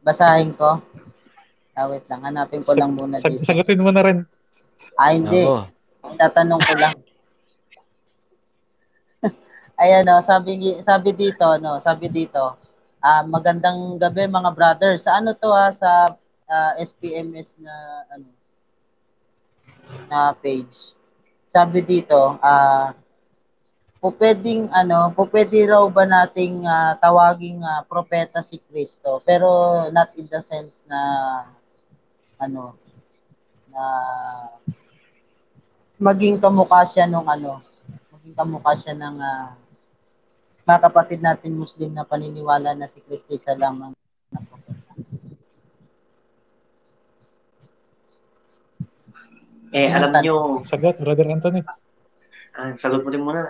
Basahin ko. Wait lang, hanapin ko lang muna dito. Sagutin mo na rin. Hindi. Tatanong ko lang. Ayan, sabi dito, magandang gabi mga brothers. Sa ano to sa SPMS na na page. Sabi dito, pwede raw ba nating tawaging propeta si Kristo, pero not in the sense na na maging kamukha siya ng mga kapatid natin Muslim na paniniwala na si Kristo isa lamang na propeta. Alam nyo. Sagot, Brother Anthony. Sagot mo din muna.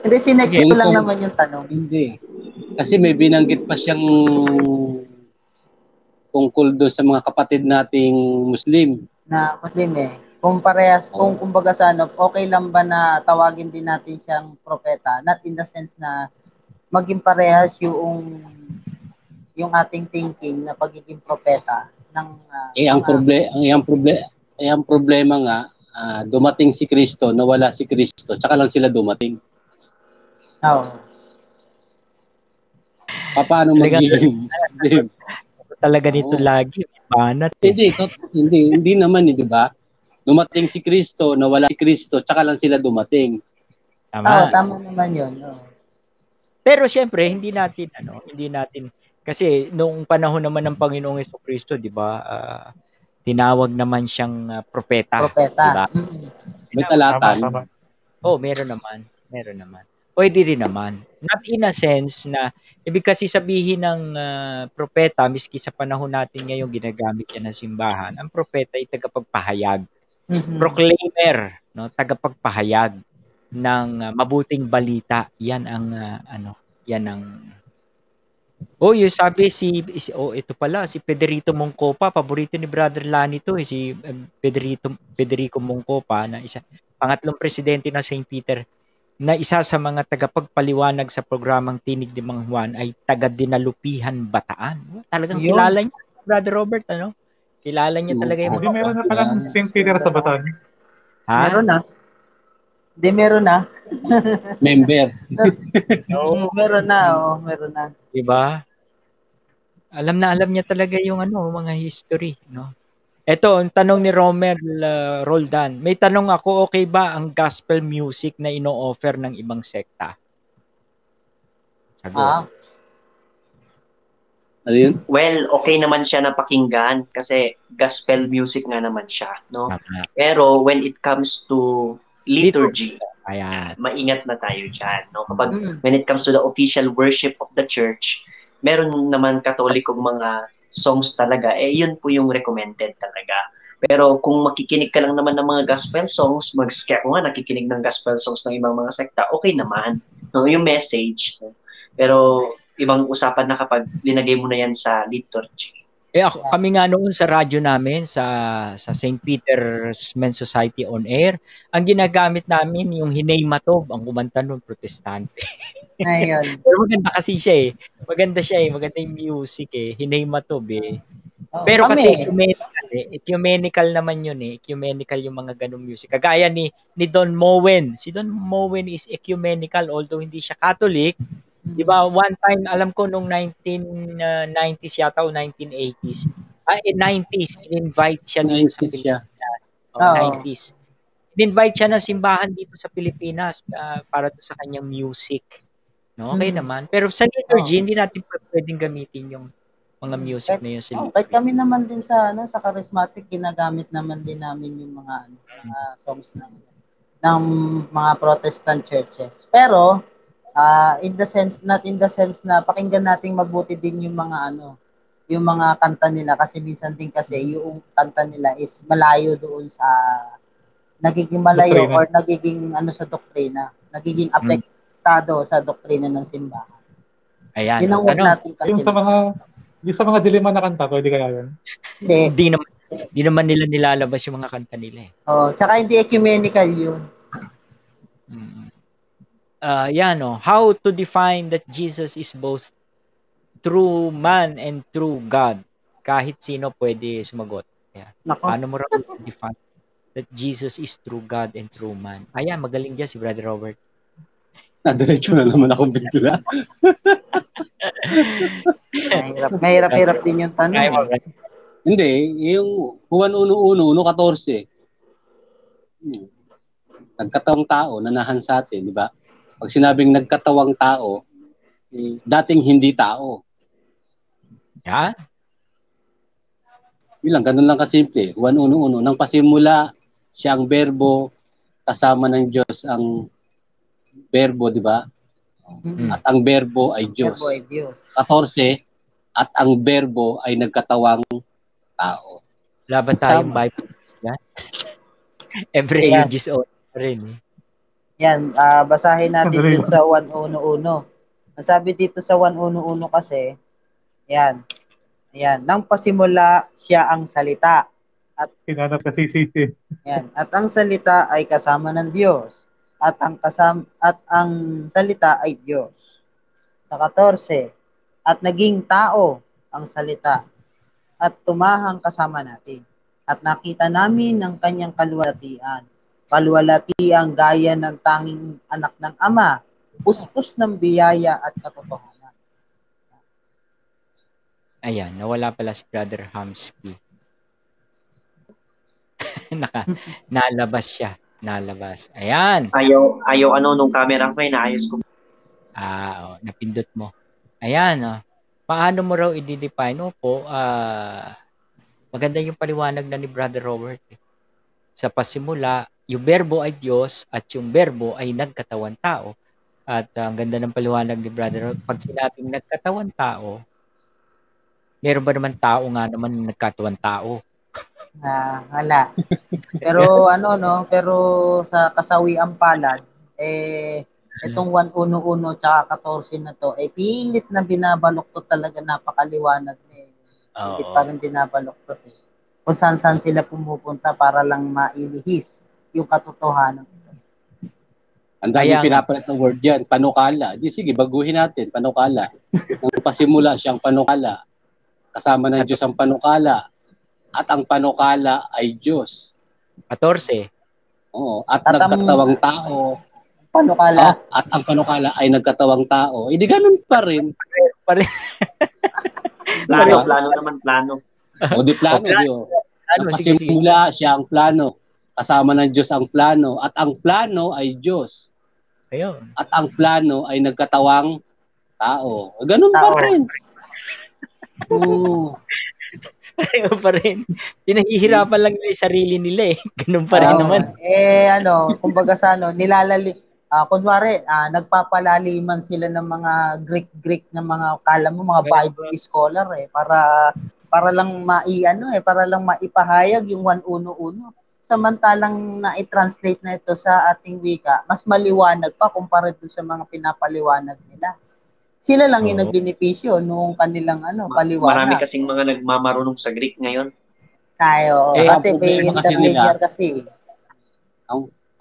Hindi, sinekit ko lang naman yung tanong. Hindi. Kasi may binanggit pa siyang tungkol doon sa mga kapatid nating Muslim. Na Muslim Kung parehas, kung kumbaga okay lang ba na tawagin din natin siyang propeta? Not in the sense na maging parehas yung ating thinking na pagiging propeta ng ang problema nga dumating si Kristo, nawala si Kristo, tsaka lang sila dumating. Paano magiging Muslim? Talaga nito lagi banat. Hindi naman di ba? Dumating si Kristo, nawala si Kristo, tsaka lang sila dumating. Tama naman 'yon. Pero siyempre hindi natin kasi noong panahon naman ng Panginoong Jesucristo, 'di ba? Tinawag naman siyang propeta. Diba? May talatan. Meron naman. Pwede rin naman. Not in a sense na ibig kasi sabihin ng propeta, miski sa panahon natin ngayon ginagamit yan ng simbahan, ang propeta ay tagapagpahayag. Proclaimer, no? Tagapagpahayag ng mabuting balita. Yan ang yung sabi ito pala si Federico Moncopa, paborito ni Brother Lani to si Federico Moncopa na pangatlong presidente ng St. Peter na isa sa mga tagapagpaliwanag sa programang Tinig ni Mang Juan ay taga-Dinalupihan, Bataan. Talagang kilala niya, Brother Robert, Kilala niya talaga yung mga... meron na palang St. Peter sa Bataan. Meron na. Hindi, meron na. Member. Meron na. Diba? Alam niya talaga yung mga history, no? Ito, ang tanong ni Romer Roldan. May tanong ako, okay ba ang gospel music na ino-offer ng ibang sekta? Sagot. Well, okay naman siya na pakinggan kasi gospel music nga naman siya, no? Pero when it comes to liturgy, maingat na tayo dyan, no? Kapag when it comes to the official worship of the church, meron naman katolikong mga songs talaga, yun po yung recommended talaga. Pero kung makikinig ka lang naman ng mga gospel songs, kaya ako nga nakikinig ng gospel songs ng ibang mga sekta, okay naman, no? Yung message, no? Pero ibang usapan na kapag linagay mo na yan sa liturgy. Kami nga noon sa radyo namin, sa St. Peter's Men's Society on Air, ang ginagamit namin yung Hinay Matob, ang kumanta noon, protestante. Ayun. Pero maganda kasi siya Maganda siya maganda yung music Hinay Matob Pero kasi ecumenical naman yun Ecumenical yung mga ganung music. Kagaya ni Don Moen. Si Don Moen is ecumenical although hindi siya Catholic. Di ba, one time, alam ko, nung 1990s yata o 1980s, 90s, in-invite siya dito sa Pilipinas. 90s. Nag-invite siya ng simbahan dito sa Pilipinas para to sa kanyang music. No, okay naman. Pero sa liturgy, hindi natin pwedeng gamitin yung mga music na yun sa liturgy. Kahit kami naman din sa charismatic, ginagamit naman din namin yung mga songs ng mga Protestant churches. Pero not in the sense na pakinggan nating mabuti din yung mga yung mga kanta nila, kasi minsan din kasi yung kanta nila is malayo doon sa nagiging malayo Doktrina. or nagiging sa doktrina, nagiging apektado sa doktrina ng simbahan. Ayan. Yun ang huwag natin Yung sa mga dilema na kanta, pwede kaya yun? Hindi naman nila nilalabas yung mga kanta nila eh. Tsaka hindi ecumenical yun. How to define that Jesus is both true man and true God? Kahit sino pwede sumagot. Paano mo raw define that Jesus is true God and true man? Ayan, magaling dyan si Brother Robert. Diretso na naman ako bigla. Mahirap din yung tanong. Hindi, yung Juan 1:1-14. Nagkatawang tao, nanahan sa atin, di ba? Pag sinabing nagkatawang tao, dating hindi tao. Yeah? Yun lang, ganun lang kasimple. Juan 1:1. Nang pasimula, siya ang berbo, kasama ng Diyos ang berbo, di ba? At ang berbo ay Diyos. 14, at ang berbo ay nagkatawang tao. Wala ba tayong Bible? Every age is old rin eh. Yan, basahin natin din sa 1:1. Ang sabi dito sa 1:1 kasi, yan, nang pasimula siya ang salita. At hinanap na sisisi. Yan, at ang salita ay kasama ng Diyos. At ang salita ay Diyos. Sa 14, at naging tao ang salita at tumahang kasama natin. At nakita namin ang kanyang kaluwalhatian gaya ng tanging anak ng Ama, puspos ng biyaya at katotohanan. Ayan, nawala pala si Brother Hamsky. Nalabas siya. Ayan. Ayaw nung camera ko, naayos ko. Napindot mo. Ayan, paano mo raw i-define? Maganda yung paliwanag na ni Brother Robert. Sa pasimula, yung berbo ay Diyos at yung berbo ay nagkatawan tao. At ang ganda ng paliwanag ni Brother Robert, pag sinabing nagkatawan tao, meron ba naman tao nga naman nagkatawan tao? Wala. Pero pero sa kasawiang palad, itong 1:1 tsaka 14 na to, pilit na binabalok to talaga, napakaliwanag niya. Pilit pa rin binabalok to. Kung saan sila pumupunta para lang mailihis yung katotohanan. Ang dami pinapalit ng word yan, panukala. Sige, baguhin natin, panukala. Nang pasimula siyang panukala. Kasama ng Diyos ang panukala. At ang panukala ay Diyos. 14. Oo, at nagkatawang tao. Panukala. At ang panukala ay nagkatawang tao. Hindi ganun pa rin. Plano naman. O di plano. Pasimula siya ang plano. Kasama ng Diyos ang plano. At ang plano ay Diyos. Ayun. At ang plano ay nagkatawang tao. Ganun pa rin. Pareho pa rin. Pinahihirapan lang nila yung sarili nila eh. Ganun pa rin naman. Kumbaga kunwari, nagpapalaliman sila ng mga Greek na mga, kala mo, mga Bible scholar para lang para lang maipahayag yung 1:1. Samantalang na-translate na ito sa ating wika, mas maliwanag pa kumpara doon sa mga pinapaliwanag nila. Sila lang yung nagbenepisyo nung kanilang paliwanag. Marami kasing mga nagmamarunong sa Greek ngayon. Kasi may intermediate kasi.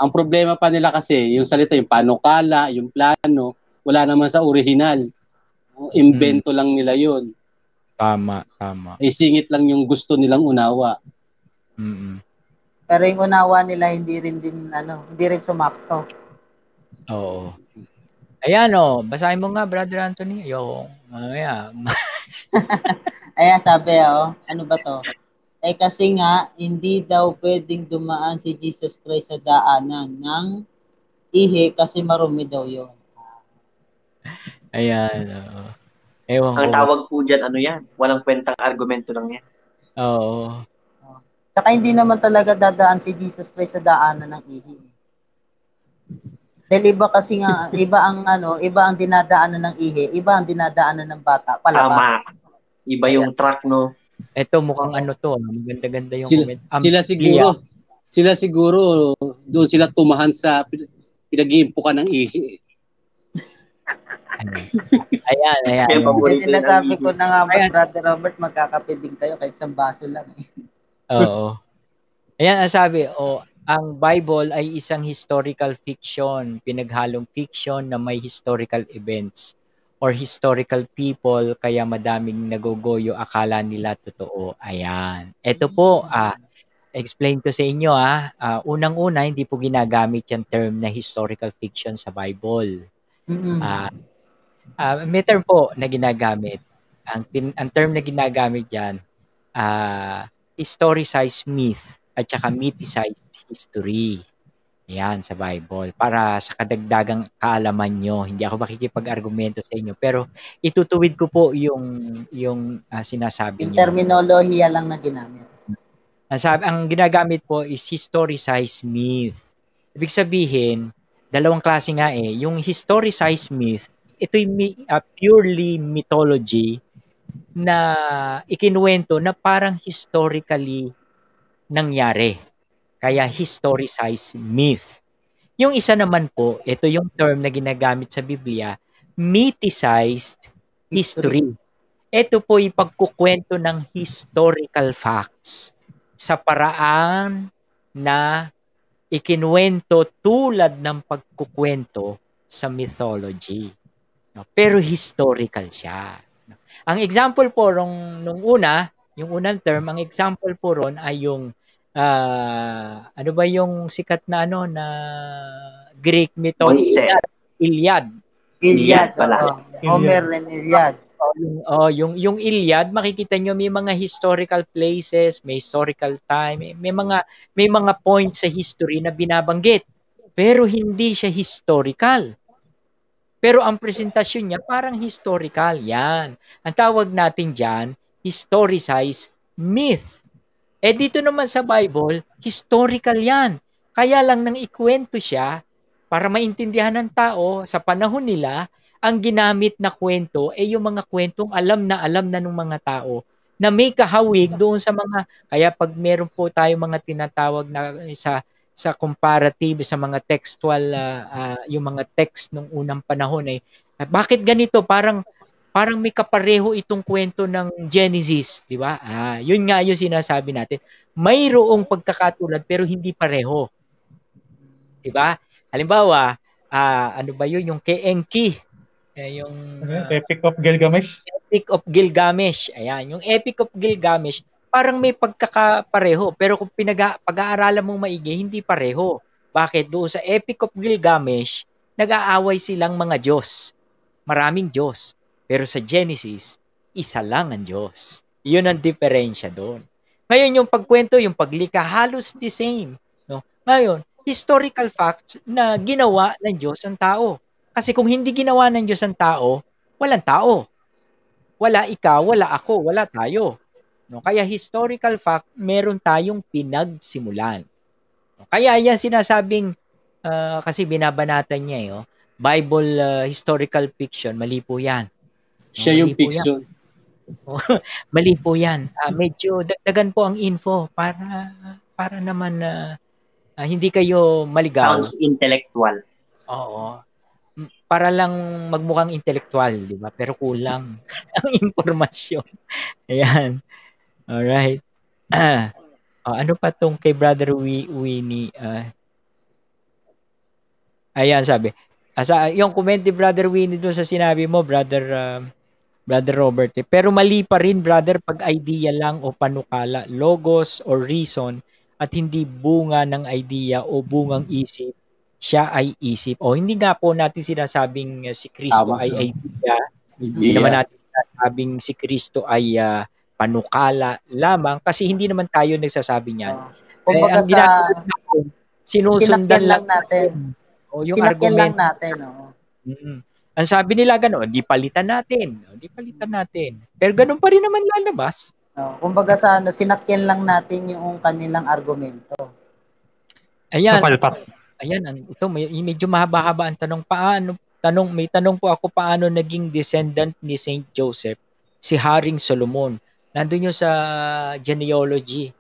Ang problema pa nila kasi, yung salita, yung panukala, yung plano, wala naman sa original. Invento lang nila yun. Tama. Singit lang yung gusto nilang unawa. Pero yung unawa nila hindi rin sumakto. Oo. Ayan basahin mo nga, Brother Anthony. Ayan, sabi ano ba to? kasi nga, hindi daw pwedeng dumaan si Jesus Christ sa daanan ng ihi kasi marumi daw yun. Ayan, oo. Ewan Ang ko. tawag po dyan, ano yan? Walang kwentang argumento lang yan. Oo. Saka hindi naman talaga dadaan si Jesus Christ sa daanan ng ihi. Dahil iba kasi nga, iba ang dinadaanan ng ihi, iba ang dinadaanan ng bata, palabas. Tama. Iba yung track, no? Ito mukhang ano to, maganda-ganda yung Sila, comment. sila siguro doon sila tumahan sa pinag-iimpukan ng ihi. Ayan. Kaya paborito Kasi sinasabi ng ko na nga, Ayan. Brother Robert, magkakape din kayo kahit isang baso lang. Oo. Ayan ang sabi, ang Bible ay isang historical fiction, pinaghalong fiction na may historical events or historical people, kaya madaming nagogoyo akala nila totoo. Ayan. Ito po, explain ko sa inyo unang-una, hindi po ginagamit yung term na historical fiction sa Bible. May term po na ginagamit. Ang term na ginagamit diyan, historicized myth at saka mythicized history. Yan sa Bible. Para sa kadagdagang kaalaman nyo, hindi ako makikipag-argumento sa inyo, pero itutuwid ko po yung sinasabi Yung nyo. terminolohiya lang na ginamit. Ang ginagamit po is historicized myth. Ibig sabihin, dalawang klase nga yung historicized myth, ito'y purely mythology na ikinuwento na parang historically nangyari. Kaya historicized myth. Yung isa naman po, ito yung term na ginagamit sa Biblia, mythicized history. Ito po yung pagkukwento ng historical facts sa paraan na ikinuwento tulad ng pagkukwento sa mythology. Pero historical siya. Ang example po nung yung unang term, ang example po ron ay yung ano ba yung sikat na na Greek mythology? Iliad. Iliad pala. Homer and Iliad. Yung Iliad, makikita nyo may mga historical places, may historical time, may mga points sa history na binabanggit. Pero hindi siya historical. Pero ang presentasyon niya parang historical. Yan. Ang tawag natin diyan, historicized myth. Dito naman sa Bible, historical yan. Kaya lang nang ikwento siya para maintindihan ng tao sa panahon nila, ang ginamit na kwento yung mga kwentong alam na ng mga tao na may kahawig doon sa mga, kaya pag meron po tayo mga tinatawag na sa comparative, sa mga textual, yung mga text nung unang panahon bakit ganito? Parang may kapareho itong kwento ng Genesis, di ba? Yun nga yung sinasabi natin. Mayroong pagkakatulad pero hindi pareho. Di ba? Halimbawa, ano ba yun? Yung kay Enki. Yung Epic of Gilgamesh. Epic of Gilgamesh. Ayan, yung Epic of Gilgamesh, parang may pagkakapareho. Pero kung pag-aaralan mong maigi, hindi pareho. Bakit? Doon sa Epic of Gilgamesh, nag-aaway silang mga Diyos. Maraming Diyos. Pero sa Genesis, isa lang ang Diyos. Yun ang diferensya doon. Ngayon, yung pagkwento, yung paglikha, halos the same. No? Ngayon, historical facts na ginawa ng Diyos ang tao. Kasi kung hindi ginawa ng Diyos ang tao, walang tao. Wala ikaw, wala ako, wala tayo. No? Kaya historical fact, meron tayong pinagsimulan. No? Kaya yan sinasabing, kasi binabanatan niya Bible historical fiction, mali po yan. Siya yung fiction. Mali po yan. Medyo dagdagan po ang info para naman hindi kayo maligaw. Sounds intellectual. Oo. Para lang magmukhang intellectual, di ba? Pero kulang ang impormasyon. Ayan. Alright. Ano pa tong kay Brother Winnie? Ayan, sabi. Yung comment ni Brother Winnie doon sa sinabi mo, Brother Robert. Pero mali pa rin, brother, pag idea lang o panukala, logos or reason, at hindi bunga ng idea o bungang isip, siya ay isip. Hindi nga po natin sinasabing si Kristo ay idea. Hindi naman natin sinasabing si Kristo ay panukala lamang kasi hindi naman tayo nagsasabi niyan. Kumbaga Ang ginagawa natin, sinusundan sinakyan lang natin. o yung Sinakyan lang argument. natin. Ang sabi nila gano'n, di palitan natin. Pero ganun pa rin naman lalabas. Kumbaga sa sinakyan lang natin yung kanilang argumento. Ayan. Napalpak. Ayan, ito medyo mahaba-haba ang tanong. May tanong po ako, paano naging descendant ni Saint Joseph si Haring Solomon? Nandun yung sa genealogy.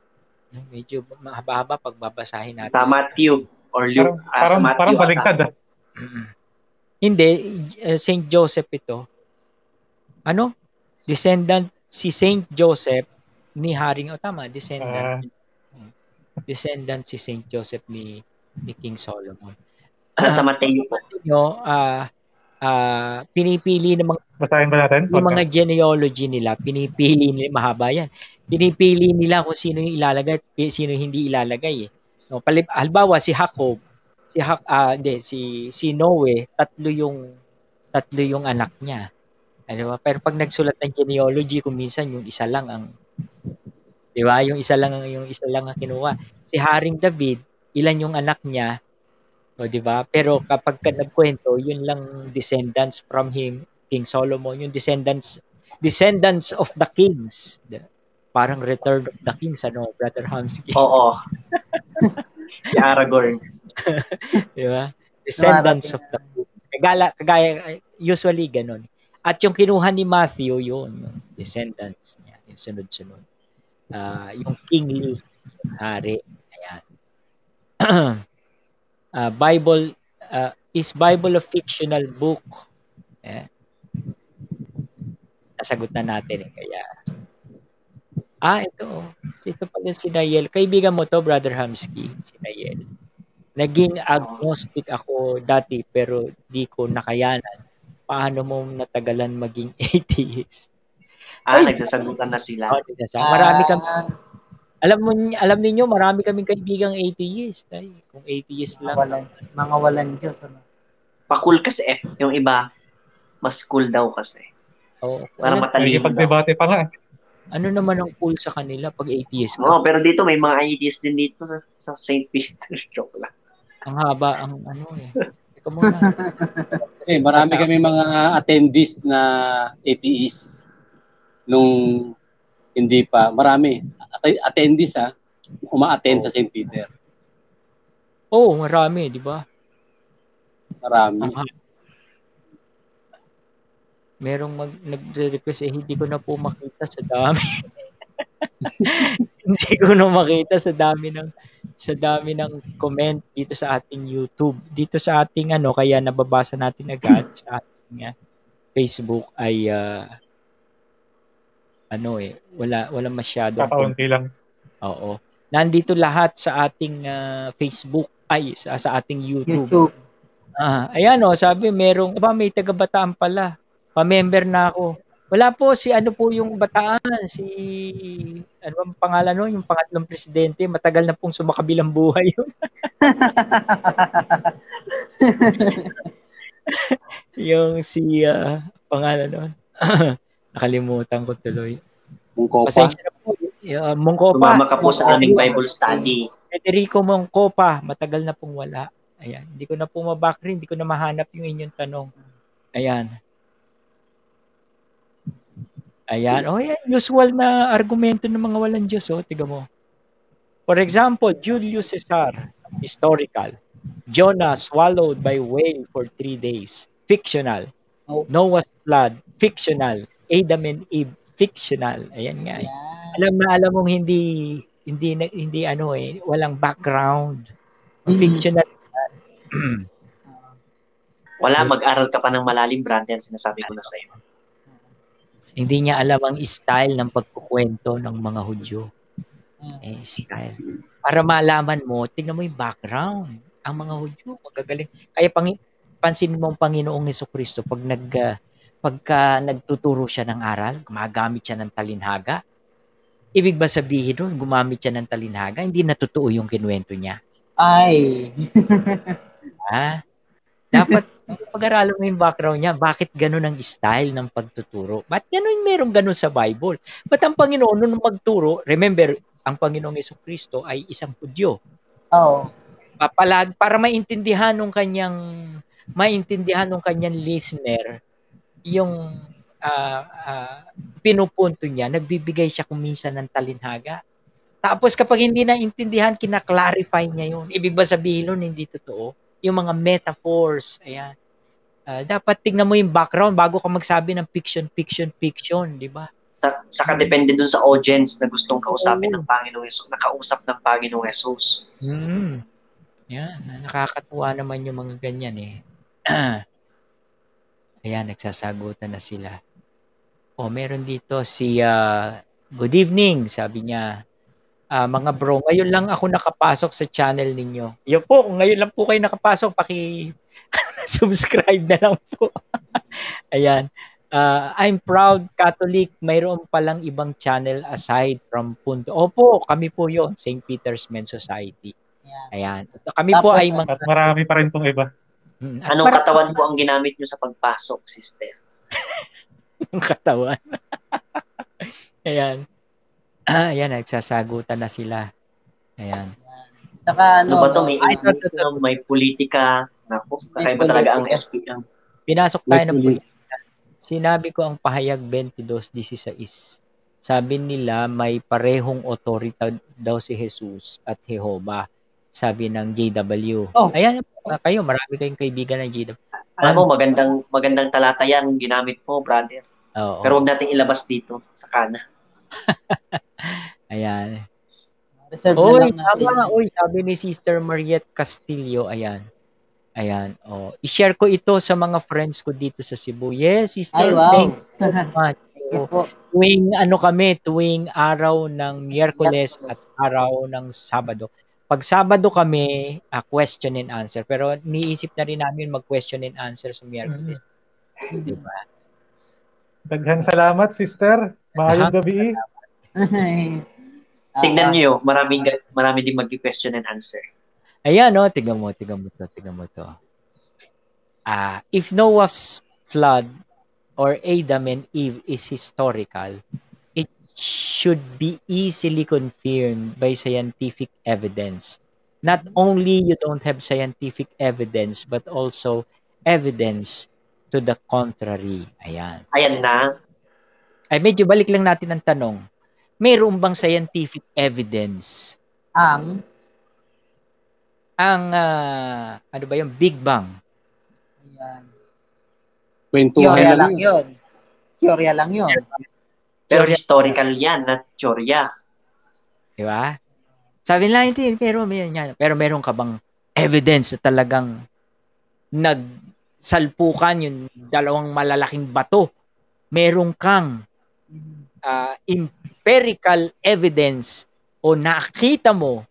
Medyo mahaba-haba pagbabasahin natin. Sa Matthew or Luke. Parang baligtad. Hindi, Saint Joseph ito. Descendant si Saint Joseph ni Haring, tama, descendant. Descendant si Saint Joseph ni King Solomon. Sa Mateo po. Pinipili ng mga basahin ba natin? Yung mga genealogy nila, pinipili nila, mahaba yan. Pinipili nila kung sino yung ilalagay at sino hindi ilalagay. No, halimbawa si Jacob, si Noe, tatlo yung anak niya. Ano ba? Pero pag nagsulat ng genealogy, kung minsan yung isa lang ang, di ba? Yung isa lang ang kinuha. Si Haring David, ilan yung anak niya? O, di ba? Pero kapag nagkwento, yun lang descendants from him, King Solomon, yung descendants of the kings. Parang Return of the Kings, Brother Hamsky. Oo. Si Aragorn. Di ba? Descendants of the kings. Kagaya, usually ganun. At yung kinuha ni Matthew, yung descendants niya, yung sunod-sunod. Yung kingly hari. Ayan. Bible, is Bible a fictional book? Nasagot na natin. Kaya, ito pala si Nayel. Kaibigan mo to, Brother Hamsky, si Nayel. Naging agnostic ako dati, pero di ko nakayanan. Paano mo natagalan maging atheist? Nagsasagutan na sila. Marami kami. Alam niyo, marami kaming kaibigang atheist. Kung atheist lang. Mga walang Diyos. Pa-cool kasi yung iba, mas cool daw kasi. Para matalino. Pag-debate pa nga. Ano naman ang cool sa kanila pag atheist ka? Pero dito may mga atheist din dito sa St. Peter. Joke lang. Ang haba, Ikaw muna. Marami kami mga attendees na atheist. Nung hindi pa. Marami. Attendees uma-attend sa St. Peter. Marami, di ba? Marami. Merong nagre-request hindi ko na po makita sa dami. Hindi ko na makita sa dami ng comment dito sa ating YouTube. Dito sa ating kaya nababasa natin agad sa ating Facebook ay wala masyadong kakaunti lang. Oo. Nandito lahat sa ating Facebook sa ating YouTube. Ayan sabi may taga-Bataan pala. Pa-member na ako. Wala po si yung Bataan, ano ang pangalan yung pangatlong presidente, matagal na pong sumakabilang buhay yun. Yung pangalan nun. Nakalimutan ko tuloy. Mungkopa. Pasensya na po. Mungkopa. Sumama ka po sa aming Bible study. Federico Mungkopa, matagal na pong wala. Ayan. Hindi ko na po mabakrin, hindi ko na mahanap yung inyong tanong. Ayan. Ayan. Usual na argumento ng mga walang Diyos. Tiga mo. For example, Julius Caesar, historical. Jonah swallowed by whale for 3 days. Fictional. Noah's flood. Fictional. Adam and Eve. Fictional. Ayan nga. Alam mong hindi walang background. Fictional. Wala, mag-aral ka pa ng malalim, Brandon. Sinasabi ko na sa iyo. Hindi niya alam ang style ng pagkukwento ng mga Hudyo. Style. Para malaman mo, tingnan mo yung background. Ang mga Hudyo, magagaling. Kaya pansinin mo ang Panginoong Jesucristo pagka nagtuturo siya ng aral, gumagamit siya ng talinhaga. Ibig ba sabihin nun, gumamit siya ng talinhaga, hindi na totoo yung kinuwento niya? Ay. Dapat Pag-aralan mo yung background niya, bakit ganun ang style ng pagtuturo? Ba't merong ganun sa Bible? Ba't ang Panginoon nung magturo, remember, ang Panginoong Jesucristo ay isang Hudyo. Oo. Para maintindihan ng kanyang listener yung pinupunto niya, nagbibigay siya kuminsan ng talinhaga. Tapos kapag hindi naintindihan, kina-clarify niya yun. Ibig ba sabihin nun, hindi totoo? Yung mga metaphors, ayan. Dapat tignan mo yung background bago ka magsabi ng fiction, di ba? Saka depende dun sa audience na gustong kausapin ng Panginoong Hesus, nakausap ng Panginoong Hesus. Yan, nakakatuwa naman yung mga ganyan eh. Ayan, nagsasagutan na sila. Meron dito si good evening, sabi niya. Mga bro, ngayon lang ako nakapasok sa channel ninyo. Yun po, kung ngayon lang po kayo nakapasok, subscribe na lang po. Ayan. I'm proud Catholic. Mayroon palang ibang channel aside from Punto. Opo, kami po yon, St. Peter's Men's Society. Ayan. Kami Tapos, po ay mga... At marami pa rin pong iba. Anong katawan po ang ginamit nyo sa pagpasok, sister? Yung katawan. Ayan. Ayan, nagsasagutan na sila. Ayan. Saka Ano ba to? May politika. Naku, kakaiba talaga ang SPM. Pinasok tayo ng politika. Sinabi ko ang pahayag 22:16. Sabi nila may parehong otorita daw si Jesus at Jehovah. Sabi ng JW. Ayan, kayo, marami kayong kaibigan ng JW. Alam mo, magandang talata yan ginamit mo, brother. Oo. Pero huwag natin ilabas dito sa kana. Ayan. Oy, sabi ni Sister Mariette Castillo, ayan. I-share ko ito sa mga friends ko dito sa Cebu. Yes, Sister. Ay, wow. Thank you so much. Tuwing araw ng Miyerkules at araw ng Sabado. Pag Sabado kami, question and answer. Pero niisip na rin namin mag-question and answer sa Miyerkules. Diba? Daghang salamat, sister. Maayong gabi. Tignan niyo, marami din mag-question and answer. Ayan, tignan mo to. If Noah's flood or Adam and Eve is historical, it should be easily confirmed by scientific evidence. Not only you don't have scientific evidence, but also evidence to the contrary. Ayan. Ayan na. Ay, medyo balik lang natin ang tanong. Mayroon bang scientific evidence? Ang ano ba yung Big Bang? Ayan. Kwentuhan lang yun. Teorya lang yun. Pero historical yan, not teorya. Diba? Sabi nila, hindi, pero meron ka bang evidence na talagang nagsalpukan yung dalawang malalaking bato? Meron kang empirical evidence o nakita mo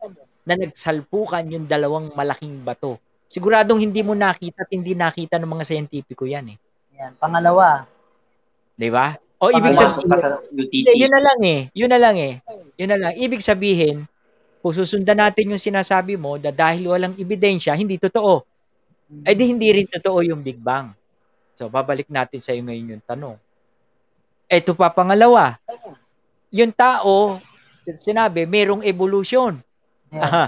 na nagsalpukan yung dalawang malaking bato. Siguradong hindi mo nakita at hindi nakita ng mga scientifico yan eh. Yan. Pangalawa. Diba? O ibig sabihin, yun na lang eh. Ibig sabihin, kung susundan natin yung sinasabi mo na dahil walang ebidensya, hindi totoo. Ay di hindi rin totoo yung Big Bang. So, babalik natin sa iyo ngayon yung tanong. Ito pa pangalawa. Yung tao, sinabi, merong evolution.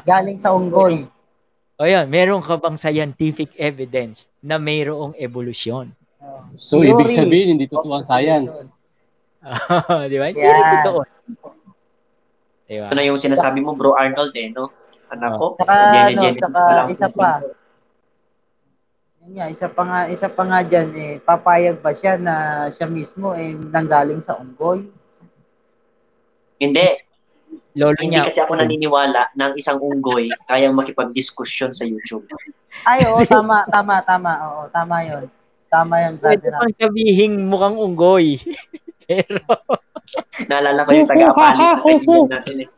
Galing sa unggoy. Ayan, meron ka bang scientific evidence na mayroong evolution? So, ibig sabihin, hindi totoo ang science. Di ba? Hindi rin totoo. Diba? Ito na yung sinasabi mo, Bro Arnold no? Anak ko. Saka isa pa. Isa pa nga dyan, papayag ba siya na siya mismo nanggaling sa unggoy? Hindi. Hindi kasi ako naniniwala na ang isang unggoy kayang makipag-diskusyon sa YouTube. Ay, oo, tama. Oo, tama yun. Tama yun, brother. Pwede pang sabihin mukhang unggoy. Pero... Naalala ko yung taga-apalit na kaibigan natin eh.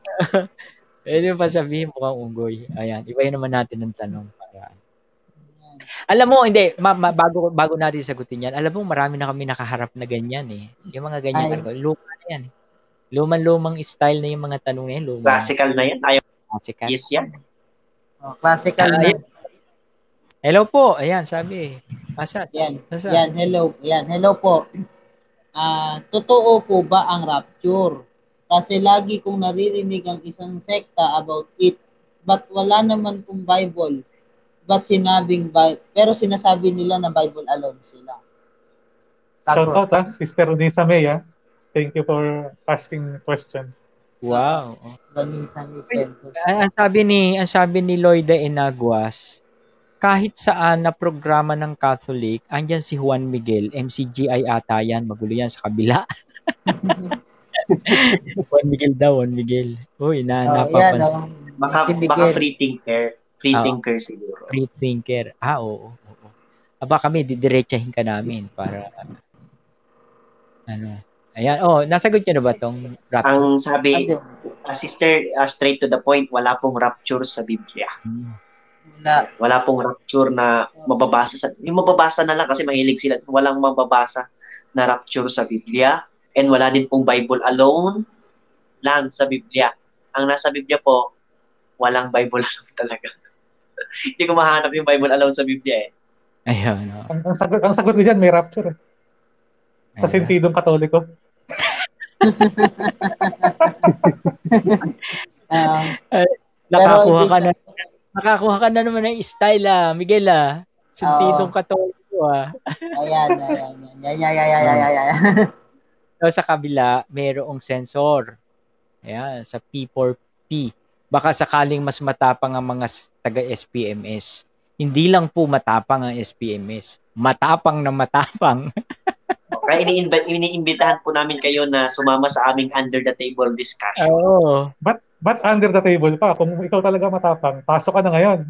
Pwede pa sabihin mukhang unggoy. Ayan, ibahin naman natin ang tanong. Alam mo, hindi, bago natin sagutin yan, alam mo, marami na kami nakaharap na ganyan eh. Yung mga ganyan, luma na yan. Lumang style na yung mga tanong na yan. Classical na yan. Classical. Yes yan. Classical na. Hello po. Ayan, sabi. Asa? Yan. Asa? Yan, hello. Yan, hello po. Totoo po ba ang rapture? Kasi lagi kong naririnig ang isang sekta about it. But wala naman pong Bible. But pero sinasabi nila na Bible alone sila. Shout Sagot. out Sister Unisa May Thank you for asking question. Wow. Ganisa ni Uy, Fuentes. ang sabi ni Lloyda Enaguas, kahit saan na programa ng Catholic, andyan si Juan Miguel, MCGI ata yan, magulo yan sa kabila. Juan Miguel daw, Juan Miguel. Uy, Yan, napapansin. Baka free thinker. Free Oo. thinker siguro. Free thinker. Oo. Aba kami, didiretsahin ka namin para ano. Ayan, nasagot niyo na ba tong rapture? Ang sabi, sister, straight to the point, wala pong rapture sa Biblia. Wala pong rapture na mababasa yung mababasa na lang kasi mahilig sila. Walang mababasa na rapture sa Biblia. And wala din pong Bible alone lang sa Biblia. Ang nasa Biblia po, walang Bible alone talaga. Hindi ko mahanap yung Bible alone sa Biblia eh. Ayun. Ang sagot ko dyan, may rapture Sa sentidong katoliko. Nakakuha ka na naman ng style Miguel Sentidong katoliko Ayan. So, sa kabila, mayroong sensor. Ayan, sa P4P. Baka sakaling mas matapang ang mga taga-SPMS. Hindi lang po matapang ang SPMS. Matapang na matapang. Kaya iniimbitahan po namin kayo na sumama sa aming under the table discussion. Oo. But under the table pa, kung ikaw talaga matapang, pasok ka na ngayon.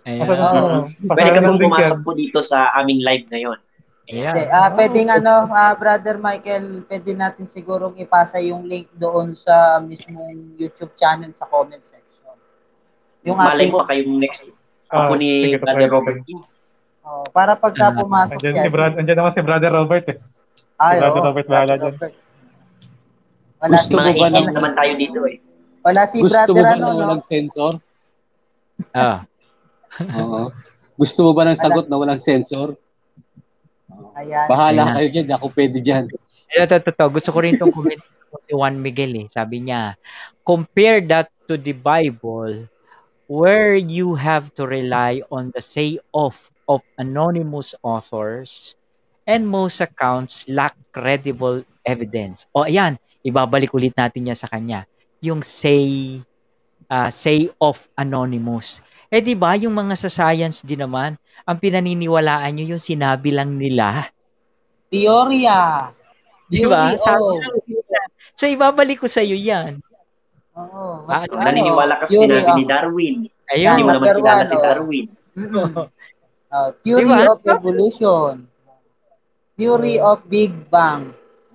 Pwede ka bang pumasok po dito sa aming live ngayon? Pwedeng Brother Michael, pwede natin sigurong ipasa yung link doon sa mismong YouTube channel sa comment section. Yung malay mo kayong next po ni Brother Robert. Para pagka pumasok siya. Andiyan naman si Brother Robert Brother Robert bahala dyan. Gusto mo ba naman tayo dito Wala si Gusto Brother mo ba na walang sensor? Oo. Gusto mo ba ng sagot na walang sensor? Ayan. Bahala kayo dyan, ako pwede dyan. Totoo. Gusto ko rin itong comment si Juan Miguel Sabi niya, compare that to the Bible where you have to rely on the say of anonymous authors and most accounts lack credible evidence. Ayan, ibabalik ulit natin yan sa kanya. Yung say of anonymous. Di ba, yung mga sa science din naman, ang pinaniniwalaan nyo yung sinabi lang nila. Teorya. Di ba? Sabi lang nila. So, ibabalik ko sa iyo yan. Oo. Naniniwala ka sa sinabi ni Darwin. Ayun. Hindi mo naman kilala si Darwin. Theory of evolution. Theory of Big Bang.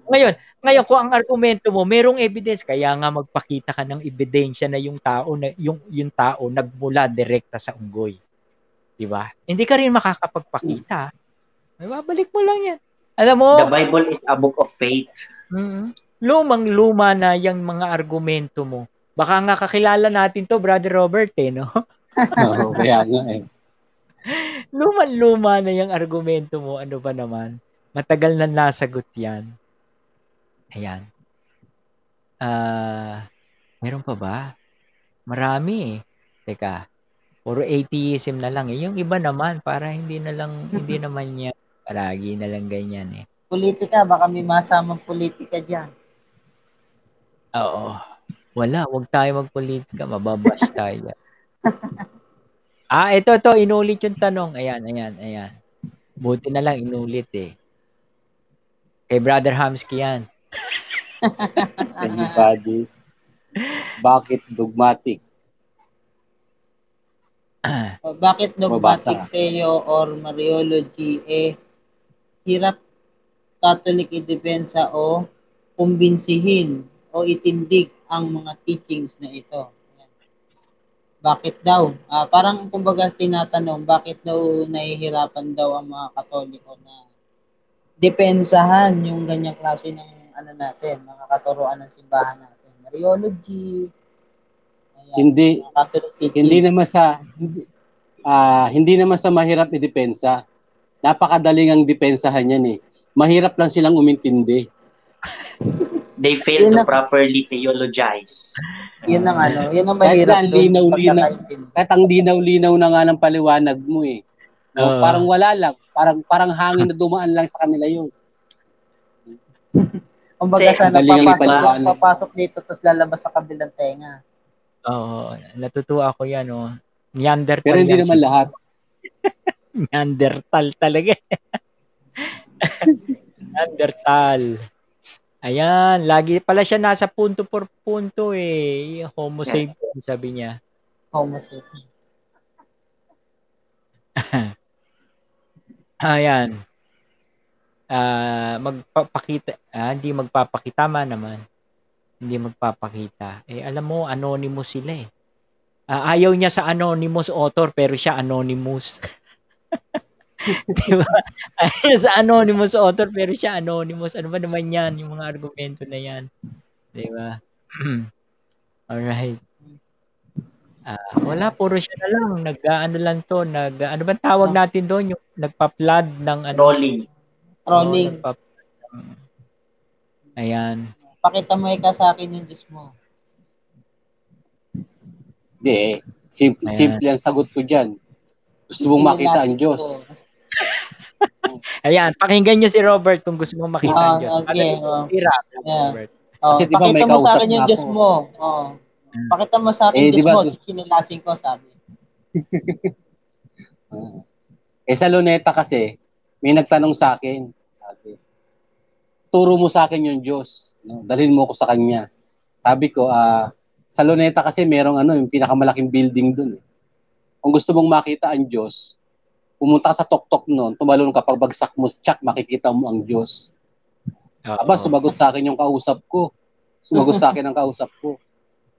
Ngayon, kung ang argumento mo, merong evidence, kaya nga magpakita ka ng ebidensya na yung tao nagmula direkta sa unggoy. Di ba? Hindi ka rin makakapagpakita. Babalik mo lang yan. Alam mo? The Bible is a book of faith. Lumang-luma na yung mga argumento mo. Baka nga kakilala natin to, Brother Robert, no? Oo, kaya nga Lumang-luma na yung argumento mo. Ano ba naman? Matagal na nasagot yan. Ayan. Meron pa ba? Marami Teka. Puro atheism na lang. Yung iba naman, para hindi naman niya palagi na lang ganyan Politika, baka may masamang politika dyan. Oo. Wala, huwag tayo magpolitika. Mababash tayo. Ito, inulit yung tanong. Ayan. Buti na lang, inulit Kay Brother Hamsky yan. Anybody? Bakit dogmatic? Bakit dogmatic Theo or Mariology hirap Catholic idepensa o kumbinsihin o itindig ang mga teachings na ito? Bakit daw? Parang kumbaga tinatanong, bakit daw nahihirapan daw ang mga Katoliko na depensahan yung ganyang klase ng natin, mga katuruan ng simbahan natin. Mariology, hindi naman sa mahirap idepensa. Napakadaling ang depensahan yan eh. Mahirap lang silang umintindi. They fail Yun to ang- properly theologize. Yun ang yun ang Kahit mahirap na ang doon, linaw-linaw, pagkakaintindi. kahit ang linaw-linaw na nga ng paliwanag mo eh. No? Oo. Parang wala lang. Parang hangin na dumaan lang sa kanila yun. Kumbaga Kasi sana ang galing ang papasok, ipaliwanag. papasok dito tapos lalabas sa kabilang tenga. Oo, natutuwa ako yan, oh. Neanderthal Pero hindi yan naman lahat. Neanderthal talaga. Neanderthal. Ayan, lagi pala siya nasa punto por punto eh. Homo sapiens, sabi niya. Homo sapiens. Ayan. Hindi magpapakita man naman. Hindi magpapakita. Eh, alam mo, anonymous sila eh. Ayaw niya sa anonymous author, pero siya anonymous. Diba? Ayaw sa anonymous author, pero siya anonymous. Ano ba naman yan? Yung mga argumento na yan. Diba? Alright. Wala, puro siya na lang. Ano lang to, ano ba tawag natin doon? Yung nagpa-flood ng ano? Trolling. Trolling. Ayan. Pakita mo ika sa akin yung Diyos mo. Hindi eh. Simple ang sagot ko dyan. Gusto mong makita ang Diyos. Ayan, pakinggan nyo si Robert kung gusto mong makita ang Diyos. Okay. Robert. Kasi di ba may pakita mo sa kausap akin yung na Diyos ako. mo. Pakita mo sa akin yung Diyos diba, mo. Sinilasin ko, sabi. Sa Luneta kasi, may nagtanong sa akin, turo mo sa akin yung Diyos. No? Dalhin mo ko sa Kanya. Sabi ko, sa Luneta kasi merong yung pinakamalaking building dun. Kung gusto mong makita ang Diyos, pumunta ka sa tok-tok nun, tumalon ka, pagbagsak mo, tsak, makikita mo ang Diyos. Aba, sumagot sa akin yung kausap ko. Sumagot sa akin ang kausap ko.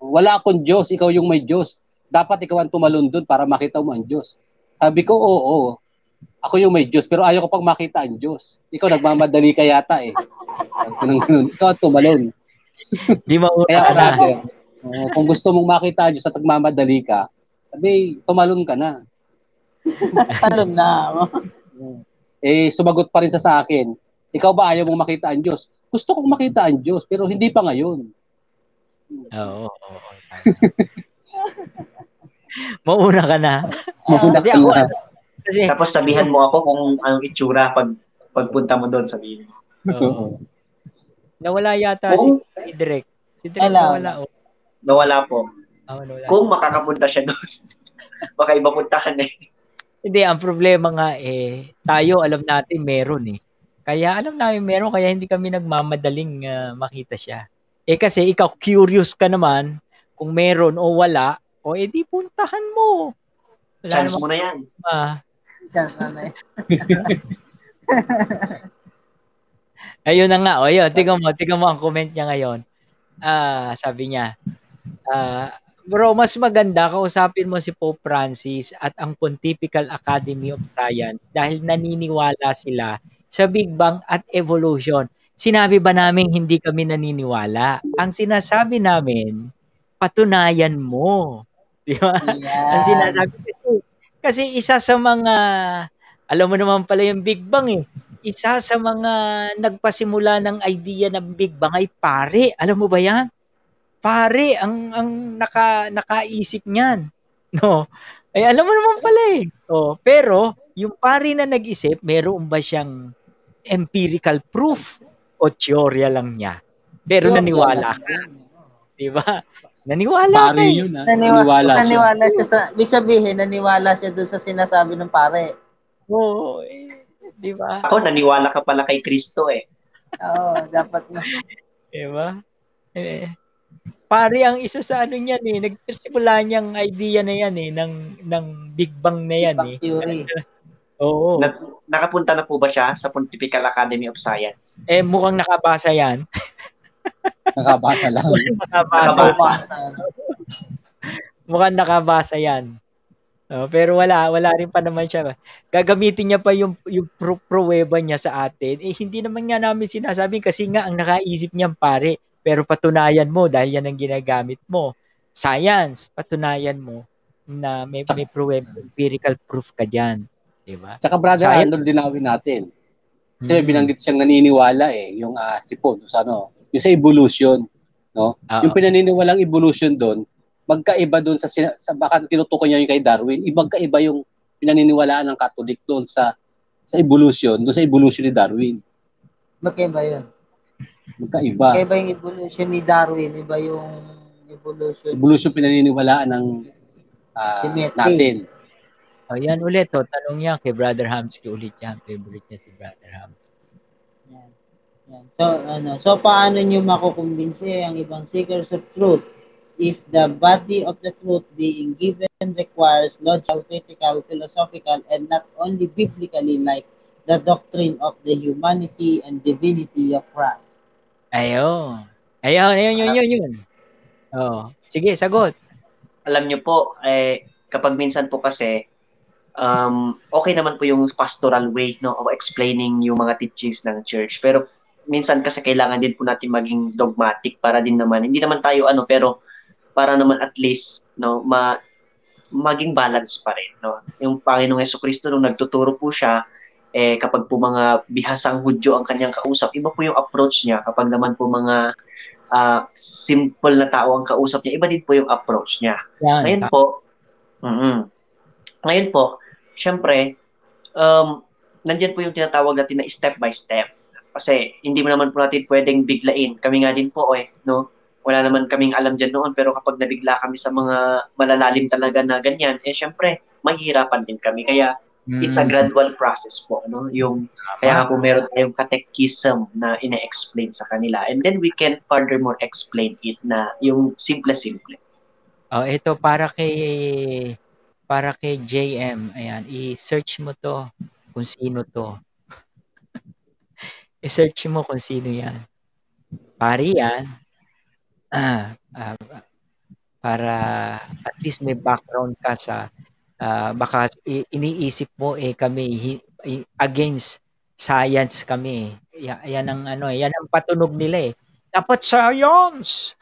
Wala akong Diyos, ikaw yung may Diyos. Dapat ikaw ang tumalon dun para makita mo ang Diyos. Sabi ko, oo. Ako yung may Diyos, pero ayaw ko pang makita ang Diyos. Ikaw nagmamadali ka yata eh. Ganun. Ikaw ang tumalon. Di mauna Kaya ka na. brother, kung gusto mong makita ang Diyos at nagmamadali ka, sabi, tumalon ka na. Talon na. Sumagot pa rin sa akin. Ikaw ba ayaw mong makita ang Diyos? Gusto kong makita ang Diyos, pero hindi pa ngayon. Oo. Mauna ka na. Kasi ako, Tapos sabihan mo ako kung anong itsura pagpunta mo doon, sabihin mo. Oo. Nawala yata si Direk. Si Direk nawala. Nawala po. Nawala. Kung makakapunta siya doon, baka iba puntahan eh. Hindi, ang problema nga tayo alam natin meron eh. Kaya alam namin meron, kaya hindi kami nagmamadaling makita siya. Kasi ikaw curious ka naman kung meron o wala, o di puntahan mo. Wala Chance naman, mo na yan. Chance na yan. Ayun na nga. Ayun, tingnan mo ang comment niya ngayon. Sabi niya, bro, mas maganda kausapin mo si Pope Francis at ang Pontifical Academy of Science dahil naniniwala sila sa Big Bang at evolution. Sinabi ba namin hindi kami naniniwala? Ang sinasabi namin, patunayan mo. Di ba? Yeah. Ang sinasabi kasi isa sa mga, alam mo naman pala yung Big Bang eh. Isa sa mga nagpasimula ng idea ng Big Bang ay pare. Alam mo ba yan? Pare ang nakaisip niyan. No. Alam mo naman pala eh. Pero yung pare na nag-isip, meron ba siyang empirical proof o teorya lang niya? Pero naniwala ka. 'Di ba? Naniwala pare ka. Yun, naniwala siya sa, ibig sabihin, naniwala siya doon sa sinasabi ng pare. Oo. Di ba? Ako, naniwala ka pala kay Kristo eh. Oo, dapat na. Di ba? Pare ang isa sa niyan eh. Nagsimula niyang idea na yan eh. Ng Big Bang na yan Big Bang theory. Oo. Nakapunta na po ba siya sa Pontifical Academy of Science? Mukhang nakabasa yan. Nakabasa lang. Mukhang nakabasa yan. Pero wala rin pa naman siya. Gagamitin niya pa yung pruweba niya sa atin. Hindi naman nga namin sinasabing kasi nga ang nakaisip niyang pare. Pero patunayan mo dahil yan ang ginagamit mo. Science, patunayan mo na may pruweba, empirical proof ka dyan. Diba? Tsaka Brother Sayang. Arnold, dinawin natin. Kasi may binanggit siyang naniniwala yung si Paul, yung sa evolution, no? Yung pinaniniwalang evolution doon, magkaiba doon sa baka tinutukoy niya yung kay Darwin, magkaiba yung pinaniniwalaan ng Catholic doon sa evolution, doon sa evolution ni Darwin. Magkaiba yun. Magkaiba. Magkaiba yung evolution ni Darwin, iba yung evolution pinaniniwalaan ng natin. Yan ulit, tanong niya kay Brother Hamsky ulit yan. Favorite niya si Brother Hamsky. Yan. So paano niyo makukumbinsi ang ibang seekers of truth if the body of the truth being given requires logical, critical, philosophical, and not only biblically like the doctrine of the humanity and divinity of Christ? Ayun. Yun. Sige, sagot. Alam niyo po, kapag minsan po kasi, okay naman po yung pastoral way, no, of explaining yung mga teachings ng church. Pero minsan kasi kailangan din po natin maging dogmatic para din naman, hindi naman tayo pero para naman at least, no, maging balance pa rin, no. Yung Panginoong Jesucristo nung nagtuturo po siya, kapag po mga bihasang Hudyo ang kanyang kausap, iba po yung approach niya. Kapag naman po mga simple na tao ang kausap niya, iba din po yung approach niya. Ngayon po, syempre, nandiyan po yung tinatawag natin na step by step. Kasi hindi mo naman po natin pwedeng biglain. Kami nga din po no? Wala naman kaming alam dyan noon, pero kapag nabigla kami sa mga malalalim talaga na ganyan, syempre, mahihirapan din kami. Kaya, it's a gradual process po, no? Kaya po meron tayong catechism na ine-explain sa kanila. And then we can furthermore explain it na yung simple-simple. Ito para kay JM. Ayan, i-search mo to kung sino to. I-search mo kung sino yan. Pari yan. Para at least may background ka sa baka iniisip mo kami against science kami. Yan ang yan ang patunog nila Dapat science.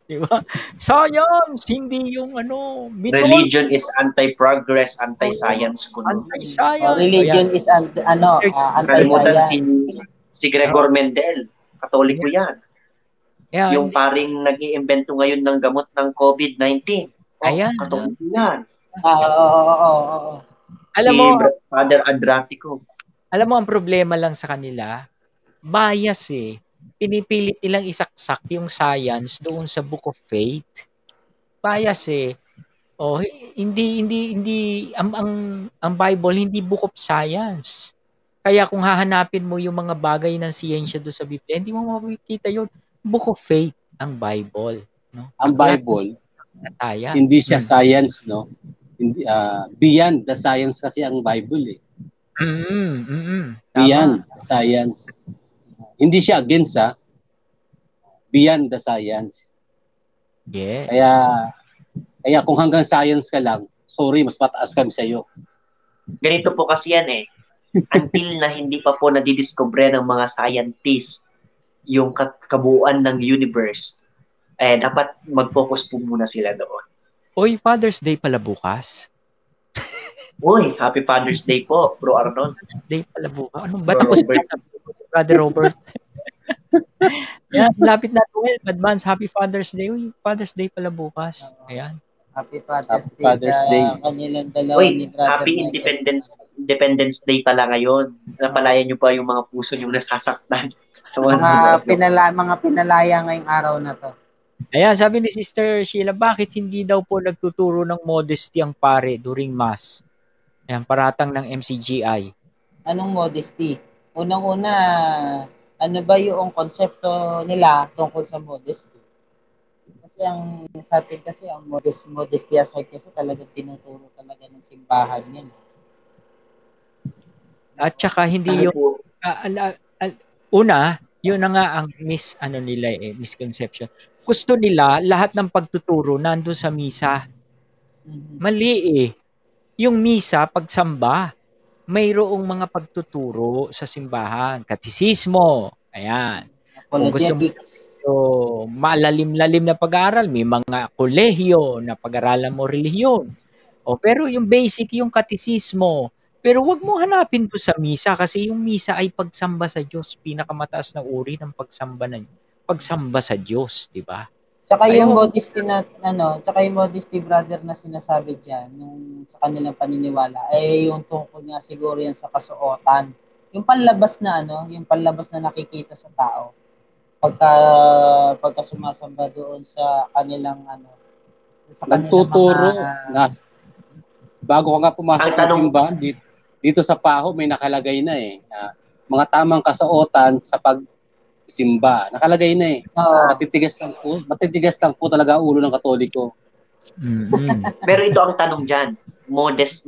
Di ba? Science, hindi yung Religion is anti-progress, anti-science. Anti-science. Religion is anti-science. Si Gregor Mendel, Katoliko yan. Yung paring nag-iimbento ngayon ng gamot ng COVID-19. Ayan. Katoliko yan. Oo. Alam mo, Father Adratico. Alam mo, ang problema lang sa kanila, bias Pinipilit nilang isaksak yung science doon sa Book of Faith. Bias hindi ang Bible hindi book of science. Kaya kung hahanapin mo yung mga bagay ng siyensya doon sa Biblia, hindi mo makikita yun. Book of Faith ang Bible, no? Ang Bible hindi siya science, no? Hindi beyond the science kasi ang Bible Beyond science. Hindi siya against beyond the science. Yes. Kaya kung hanggang science ka lang, sorry, mas mataas kami sa iyo. Ganito po kasi yan until na hindi pa po nadidiscover ng mga scientists yung kabuuan ng universe, dapat mag-focus po muna sila doon. Oy, Father's Day pala bukas. Uy, Happy Father's Day po, Bro Arnold. Father's Day pala bukas. Anong ba tapos Brother Robert? Yan, lapit na 12. Advance Happy Father's Day. Uy, Father's Day pala bukas. Ayan. Happy Father's Day sa kanilang dalawa ni Brother Happy Independence Day pala ngayon. Napalayan nyo pa yung mga puso yung nasasaktan. Mga pinalaya ngayong araw na to. Ayan, sabi ni Sister Sheila, bakit hindi daw po nagtuturo ng modesty ang pare during Mass? Ayan, paratang ng MCGI. Anong modesty? Unang-una, ano ba yung konsepto nila tungkol sa modesty? Kasi ang sa atin kasi ang modesty aside kasi talagang tinuturo talaga ng simbahan yan. At saka hindi yung una, yun na nga ang misconception. Gusto nila lahat ng pagtuturo nandun sa misa. Mali Yung misa, pagsamba, mayroong mga pagtuturo sa simbahan. Katisismo. Ayan. Kung gusto mo malalim-lalim na pag-aaral, may mga kolehiyo na pag-aralan mo relihiyon. Pero yung basic, yung katisismo, Pero wag mo hanapin to sa misa kasi yung misa ay pagsamba sa Diyos. Pinakamataas na uri ng pagsamba sa Diyos, di ba? Tsaka Kaya yung wag modesty na tsaka yung modesty brother na sinasabi diyan nung sa kanilang paniniwala ay yung tungkol nga siguro yan sa kasuotan. Yung panlabas na yung panlabas na nakikita sa tao pagka sumasamba doon sa kanilang sa kanilang Nagtuturo mga na bago ka nga pumasok Ang ng tanong, simbahan, dito sa PAHO may nakalagay na mga tamang kasuotan sa pagsimba. Nakalagay na eh. Oo. Matitigas lang po talaga ang ulo ng Katoliko. pero ito ang tanong dyan,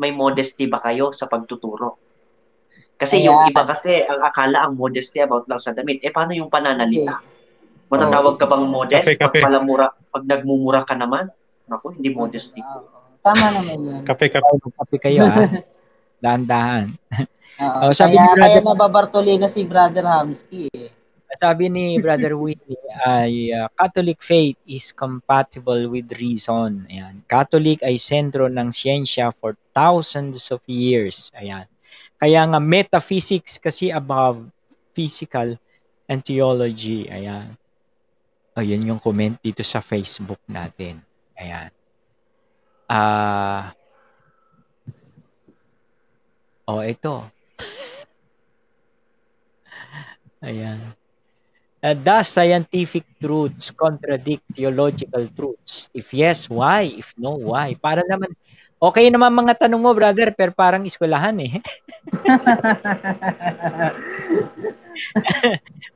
may modesty ba kayo sa pagtuturo? Kasi yung Ayan. iba kasi, ang akala ang modesty about lang sa damit. Paano yung Hindi. pananalita? Matatawag ka bang modest? Kape. Pag nagmumura ka naman, naku, hindi modesty po. Tama naman yun. Kape. Kape kayo dahan-dahan. Oo. Brother, Kaya nababartolina si Brother Hamsky eh. sabi ni Brother Willie ay Catholic faith is compatible with reason. Ayan. Catholic ay sentro ng siyensya for thousands of years. Ayan. Kaya nga metaphysics kasi above physical and theology. Ayan. Ayan yung comment dito sa Facebook natin. Ayan. Ito. Ayan. Does scientific truths contradict theological truths? If yes, why? If no, why? Para naman, okay naman mga tanong mo, brother, pero parang eskwelahan eh.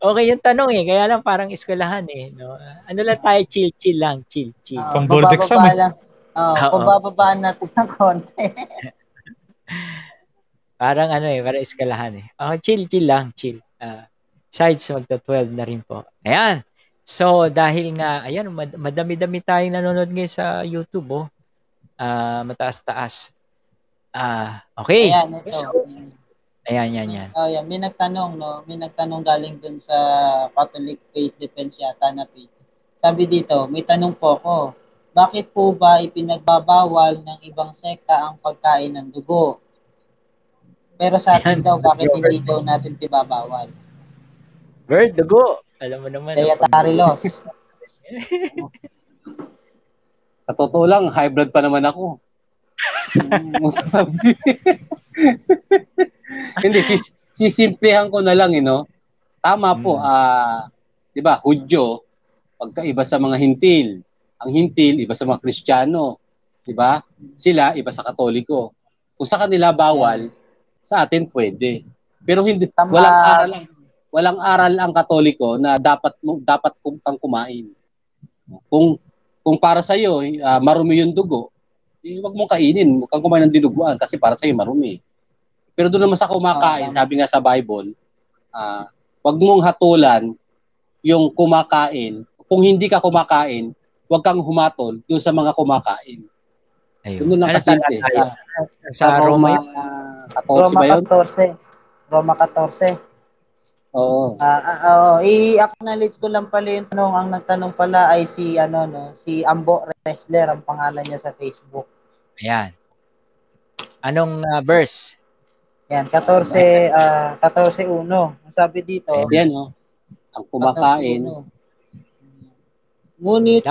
Okay yung tanong eh, kaya lang parang eskwelahan eh. No? Ano lang tayo, chill lang, chill. Pang board exam eh. Lang. Pabababaan natin ng konti. Parang parang eskwelahan eh. Chill lang. Sides magta-12 na rin po. Ayan. So, dahil nga, ayan, madami-dami tayong nanonood ngayon sa YouTube, mataas-taas. Okay. Ayan, ito. So, ayan. May nagtanong galing dun sa Catholic Faith Defense yata na page. Sabi dito, may tanong po ako. Bakit po ba ipinagbabawal ng ibang sekta ang pagkain ng dugo? Pero sa atin daw, bakit hindi daw natin pinabawal? Bird, dugo. Alam mo naman. Dietary laws. Sa totoo lang, high blood pa naman ako. Hindi, sisimplihan ko na lang, Tama po, di ba, Hudyo, pagkaiba sa mga Hintil. Ang Hintil, iba sa mga Kristiyano. Di ba? Sila, iba sa Katoliko. Kung sa kanila bawal, sa atin pwede. Pero hindi, walang aral ang Katoliko na dapat kang kumain. Kung para sa iyo marumi yung dugo, wag mong kainin, wag kang kumain ng dinuguan kasi para sa iyo marumi. Pero doon naman sa kumakain, sabi nga sa Bible, wag mong hatulan yung kumakain. Kung hindi ka kumakain, wag kang humatol doon sa mga kumakain. Ayun. Doon lang kasimple. Sa Roma 14 ba yun? Roma 14. Oo. I-acknowledge ko lang pala yung tanong. Ang nagtanong pala ay si Ambo Wrestler, ang pangalan niya sa Facebook. Ayan. Anong verse? Yan, 14:1. Ang sabi dito, ayan, ang kumakain. Ngunit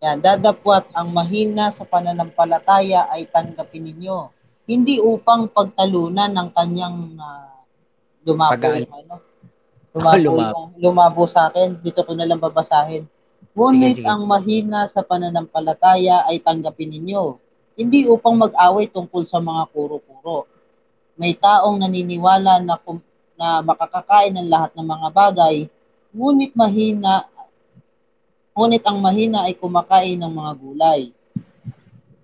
dadapwat ang mahina sa pananampalataya ay tanggapin ninyo, hindi upang pagtalunan ng kanyang lumabo sa akin. Dito ko na lang babasahin. Ngunit sige. ang mahina sa pananampalataya ay tanggapin ninyo, hindi upang mag-away tungkol sa mga puro-puro. May taong naniniwala na makakakain ng lahat ng mga bagay, ngunit ang mahina ay kumakain ng mga gulay.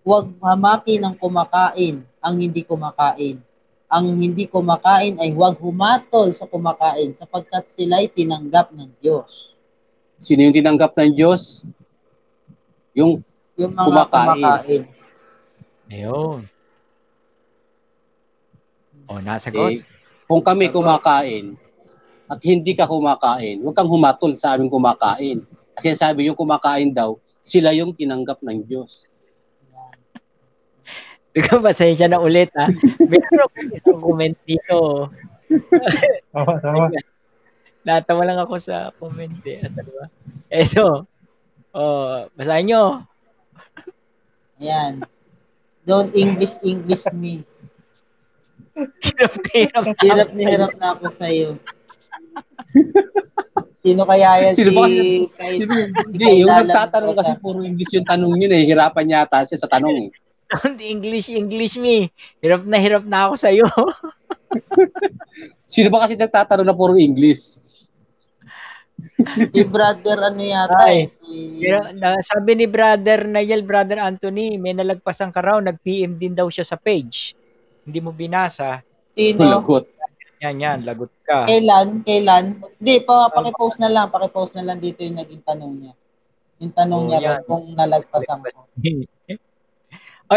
Huwag hamaki ng kumakain ang hindi kumakain. Ang hindi kumakain ay huwag humatol sa kumakain sapagkat sila'y tinanggap ng Diyos. Sino yung tinanggap ng Diyos? Yung mga kumakain. Ayun. Nasagot. Kung kami kumakain at hindi ka kumakain, huwag kang humatol sa aming kumakain. Kasi sabi yung kumakain daw, sila yung tinanggap ng Diyos. Ikaw, pasensya na ulit, ha? Meron akong isang comment dito. Tama. Natawa lang ako sa comment, eh. Asan ba? Eto. Basahin nyo. Ayan. Don't English me. Hirap na hirap na Hirap ako na sa'yo. hirap na ako sa'yo. Sino kaya yan? Sino ba kasi? Si Hindi, Kay yung Lalang nagtatanong Rosa. kasi puro English yung tanong yun eh. Hirapan yata siya sa tanong eh. Don't English me. Hirap na ako sa'yo. Sino ba kasi nagtatanong na puro English? Si brother ano yata Ay. si Pero, sabi ni Brother Nayel, Brother Anthony, may nalagpasan ka raw, nag-PM din daw siya sa page. Hindi mo binasa. sino? Lagot. Yan, lagot ka. Kailan? Hindi, pakipost na lang dito yung naging tanong niya. Yung tanong niya yan. kung nalagpasan ko.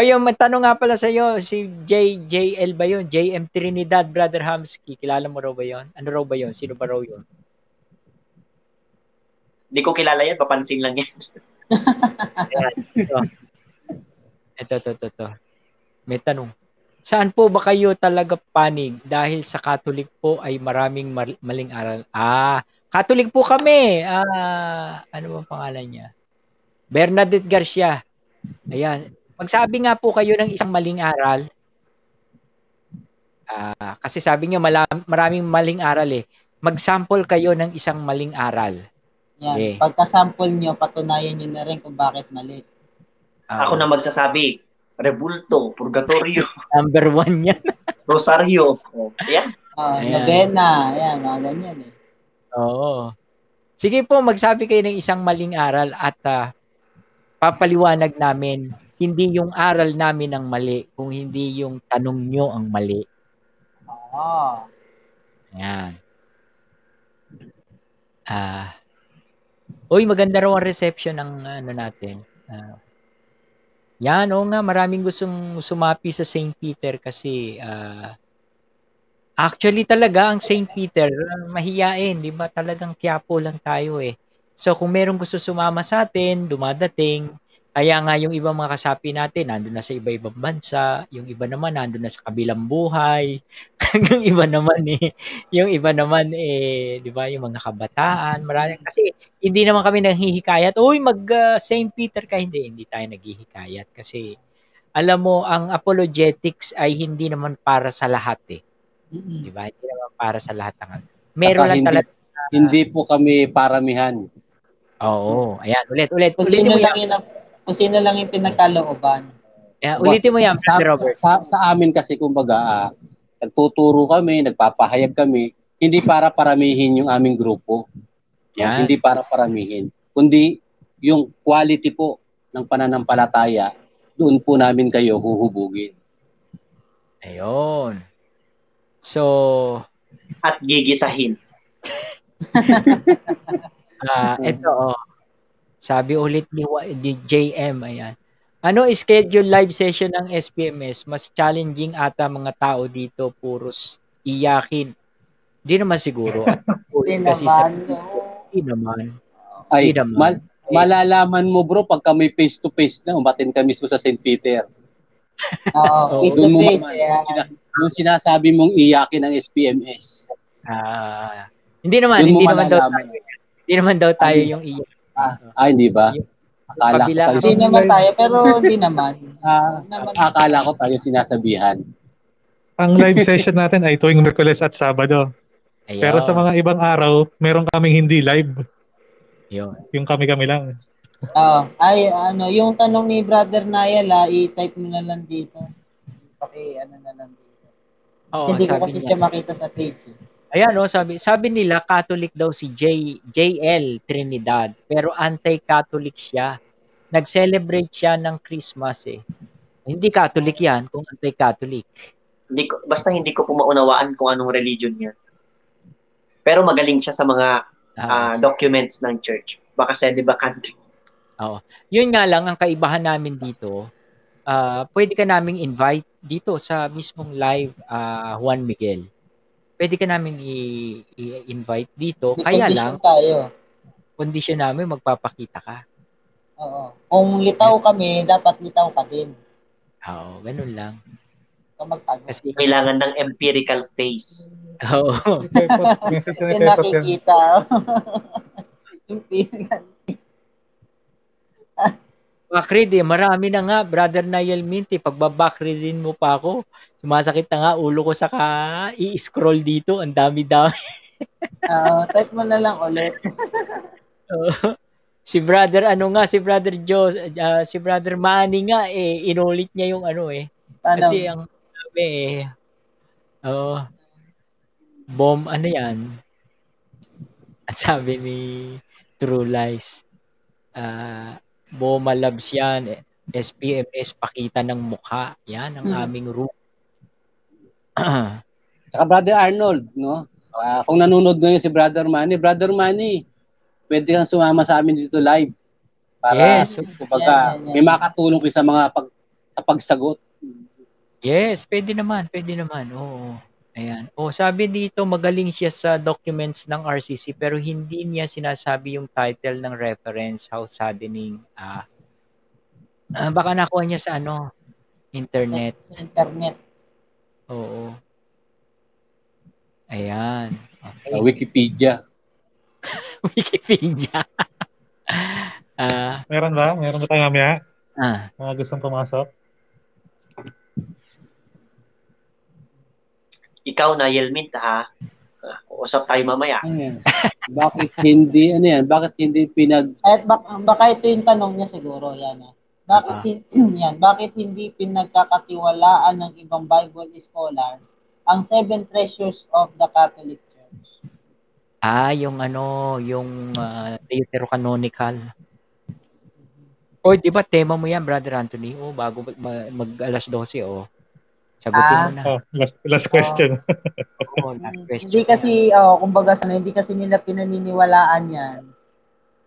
Yung tanong nga pala sa iyo, si JL ba yun? JM Trinidad, Brother Hamsky. Kilala mo raw ba yun? Ano raw ba yun? Sino ba raw yun? Hindi ko kilala yan, papansin lang yan. Ayan, ito. May tanong. Saan po ba kayo talaga panig? Dahil sa Catholic po ay maraming maling aral. Catholic po kami. Ano bang pangalan niya? Bernadette Garcia. Ayan. Magsabi nga po kayo ng isang maling aral. Kasi sabi niyo maraming maling aral eh. Mag-sample kayo ng isang maling aral. Yan. Okay. Pagka-sample nyo, patunayan nyo na rin kung bakit mali. Ako na magsasabi, Rebulto, Purgatorio, Number 1 yan. Rosario. Ayan. Ayan. Novena. Ayan, mga ganyan eh. Oo. Sige po, magsabi kayo ng isang maling aral at papaliwanag namin, hindi yung aral namin ang mali, kung hindi yung tanong nyo ang mali. Ayan. Uy, maganda raw ang reception ng ano natin. Yan, oo nga, maraming gustong sumapi sa St. Peter kasi actually talaga ang St. Peter mahiyain, di ba? Talagang Quiapo lang tayo eh. So kung merong gusto sumama sa atin, dumadating, kaya nga yung ibang mga kasapi natin nandun na sa iba-ibang bansa, yung iba naman nandun na sa kabilang buhay, yung iba naman di ba, yung mga kabataan, marami kasi hindi naman kami naghihikayat, uy mag St. Peter ka, hindi tayo naghihikayat kasi alam mo ang apologetics ay hindi naman para sa lahat eh. Di ba? Hindi naman para sa lahat ng meron lang talaga. Hindi po kami paramihan. Oo. Ayan, ulit. Kung sino lang yung pinagkalooban. Ulitin mo yan, Robert. Sa amin kasi, kumbaga, nagtuturo kami, nagpapahayag kami, hindi para paramihin yung aming grupo. Yan. Hindi para paramihin. Kundi yung quality po ng pananampalataya, doon po namin kayo huhubugin. Ayun. So, at gigisahin. Ito sabi ulit ni JM, ayan. Ano schedule live session ng SPMS? Mas challenging ata mga tao dito, puros iyakin. Hindi naman siguro. At hindi naman. Malalaman mo bro pagka may face to face na, umatin ka mismo sa St. Peter. Oo, face to face. Yung sinasabi mong iyakin ng SPMS. Hindi naman daw tayo yung iyak. Hindi ba? Hindi naman tayo, pero hindi naman. Akala ko tayo sinasabihan. Ang live session natin ay tuwing Miyerkules at Sabado. Ayaw. Pero sa mga ibang araw, meron kaming hindi live. Yun. Yung kami-kami lang. Yung tanong ni Brother Nayel, i-type mo na lang dito. Na lang dito. Kasi hindi ko kasi siya makita sa page. Ayan, sabi nila Catholic daw si JL Trinidad, pero anti-Catholic siya. Nag-celebrate siya ng Christmas eh. Hindi Catholic yan kung anti-Catholic. Basta hindi ko po maunawaan kung anong religion niya. Pero magaling siya sa mga documents ng church. Baka celebrate. Oo. Yun nga lang, ang kaibahan namin dito, pwede ka naming invite dito sa mismong live Juan Miguel. Pwede ka namin i-invite dito. May kaya lang, tayo. Kondisyon namin, magpapakita ka. Oo. Kung litaw kami, dapat litaw ka din. Oo, ganun lang. Magtago. Kasi, Kailangan ng empirical face. oo. Message na Yung Pepot yan. nakikita. Yung pinaka. Backread marami na nga, Brother Niel Minty, pagbabackreadin mo pa ako, sumasakit na nga ulo ko sa i-scroll dito, ang dami-dami. Type mo na lang ulit. Si Brother si Brother si Brother Manny nga inulit niya yung kasi ang sabi bomb yan. Ang sabi ni True Lies, Boma Labs yan, SPMS, pakita ng mukha. Yan ang aming room. Saka Brother Arnold, no? Kung nanonood ngayon si Brother Manny, pwede kang sumama sa amin dito live. Para, kumbaga, may makatulong kayo sa pagsagot. Yes, pwede naman. Oo. Ayan. Sabi dito, magaling siya sa documents ng RCC pero hindi niya sinasabi yung title ng reference, how saddening. Baka nakuha niya sa internet. Sa internet. Oo. Ayan. Okay. Sa Wikipedia. Wikipedia. Meron ba? Meron ba tayo mamaya? Mga gustong pumasok? Ikaw na, Yelmint, ha? Usap tayo mamaya. Bakit hindi, bakit hindi At baka ito yung tanong niya siguro, yan. Bakit hindi pinagkakatiwalaan ng ibang Bible scholars ang 7 treasures of the Catholic Church? Yung Deuterocanonical. Di ba tema mo yan, Brother Anthony? Bago mag alas 12, sagutin mo na. Last question. Last question. Hindi kasi, kumbaga hindi kasi nila pinaniniwalaan yan.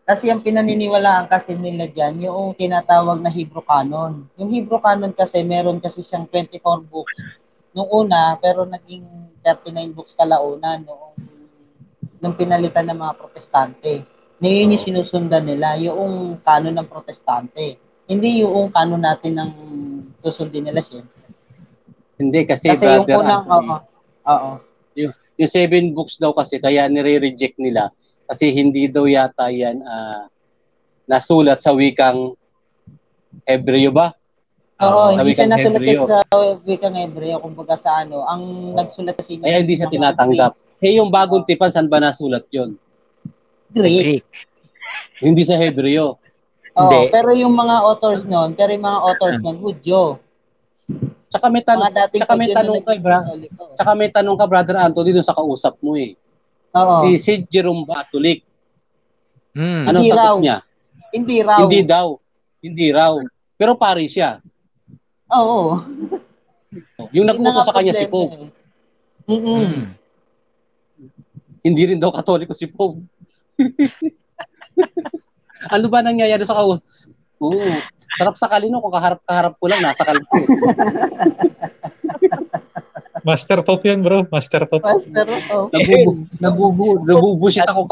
Kasi ang pinaniniwalaan kasi nila dyan, yung tinatawag na Hebrew Canon. Yung Hebrew Canon kasi, meron kasi siyang 24 books nung una, pero naging 39 books kalaunan nung pinalitan ng mga protestante. Ngayon yung sinusundan nila, yung canon ng protestante. Hindi yung canon natin ng susundin nila, siyempre. Hindi, kasi yung unang, yung 7 books daw kasi, kaya nire-reject nila. Kasi hindi daw yata yan nasulat sa wikang Hebreo ba? Hindi siya nasulat sa wikang Hebreo, kumbaga sa ang nagsulat kasi kaya hindi siya tinatanggap. Yung bagong tipan, saan ba nasulat yun? Greek. Hindi sa Hebreo. Pero yung mga authors nun, Hudyo. Tsaka may tanong ka, Brother Anthony, dun sa kausap mo Si Jerome Catholic. Anong sagot niya? Hindi raw. Pero pari siya. Oo. Yung nag-utos sa kanya si Pope. Hindi rin daw Katoliko si Pope. Ano ba nangyayari sa kausap? Sarap sa kalino kung kaharap ko lang, nasa kalpo. Master Pope yan, bro. Master Pope. Nabubusit ako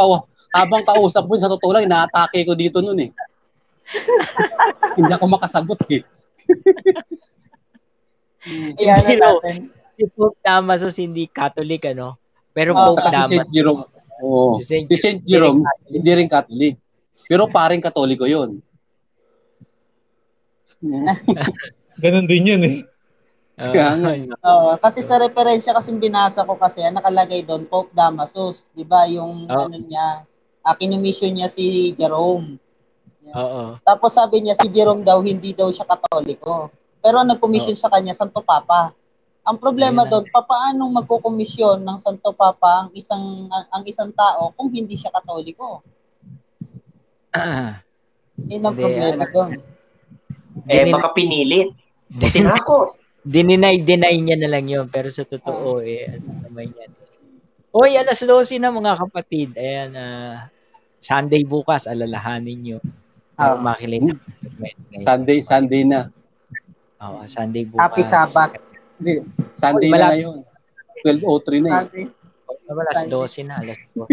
habang kausap mo, sa totoo lang, inaatake ko dito nun Hindi ako makasagot Si Pope Damasus hindi Catholic, Pero Pope Damasus. Si Saint Jerome, hindi rin Catholic. Pero paring Katoliko yun. Ganun din yun kasi sa referensya kasi binasa ko kasi nakalagay doon Pope Damasus, 'di ba? Yung niya, kinomission niya si Jerome. Tapos sabi niya si Jerome daw hindi daw siya Katoliko. Pero ang nag-commission sa kanya Santo Papa. Ang problema doon, paano magko-komisyon ng Santo Papa ang isang tao kung hindi siya Katoliko? Yun ang problema doon. Baka pinilit. Tinakot. Deny niya na lang yun. Pero sa totoo, ano naman yan. Alas 12 na mga kapatid. Ayan, Sunday bukas, alalahanin nyo. Para makilita. Sunday na. Sunday bukas. Happy Sabbath. Sunday na yun. 12:03 na Alas 12 na. Alas 12.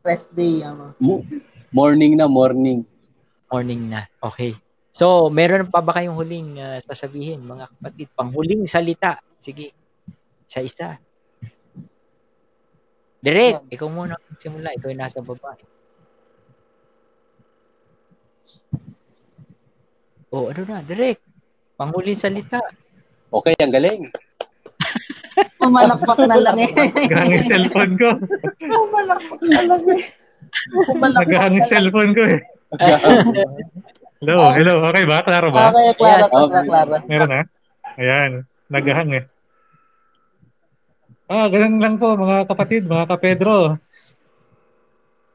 Rest day. Morning na. Morning na. Okay. So, meron pa ba kayong huling sasabihin, mga kapatid? Panghuling salita. Sige, isa-isa. Direk, ikaw muna magsimula. Ikaw yung nasa baba. Ano na, Direk? Panghuling salita. Okay, ang galing. Pumalakpak na lang eh. Naghahang yung cellphone ko. Pumalakpak na lang eh. Naghahang yung cellphone ko eh. Hello. Okay ba? Klaro ba? Okay, klaro. Meron na? Ayan. Naghahang eh. Ganun lang po mga kapatid, mga kapedro.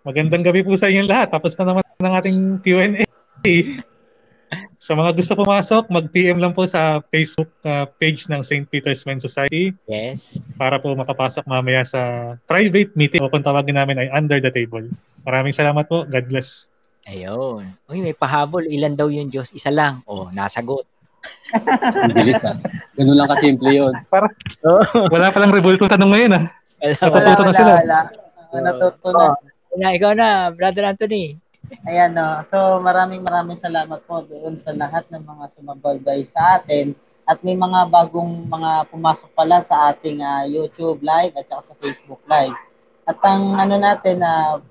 Magandang gabi po sa inyong lahat. Tapos na naman ng ating Q&A. Sa mga gusto pumasok, mag-PM lang po sa Facebook page ng St. Peter's Men's Society. Yes. Para po makapasok mamaya sa private meeting o kung tawagin namin ay under the table. Maraming salamat po. God bless. Ayun. Uy, may pahabol. Ilan daw yung Diyos? Isa lang. Nasagot. Ang bilis Ganun lang kasimple yun. Wala palang revolto tanong ngayon Natututo na sila. Natuto na. Ikaw na, Brother Anthony. Ayan, no. So, maraming salamat po doon sa lahat ng mga sumabaybay sa atin. At may mga bagong mga pumasok pala sa ating YouTube live at saka sa Facebook live. At ang natin,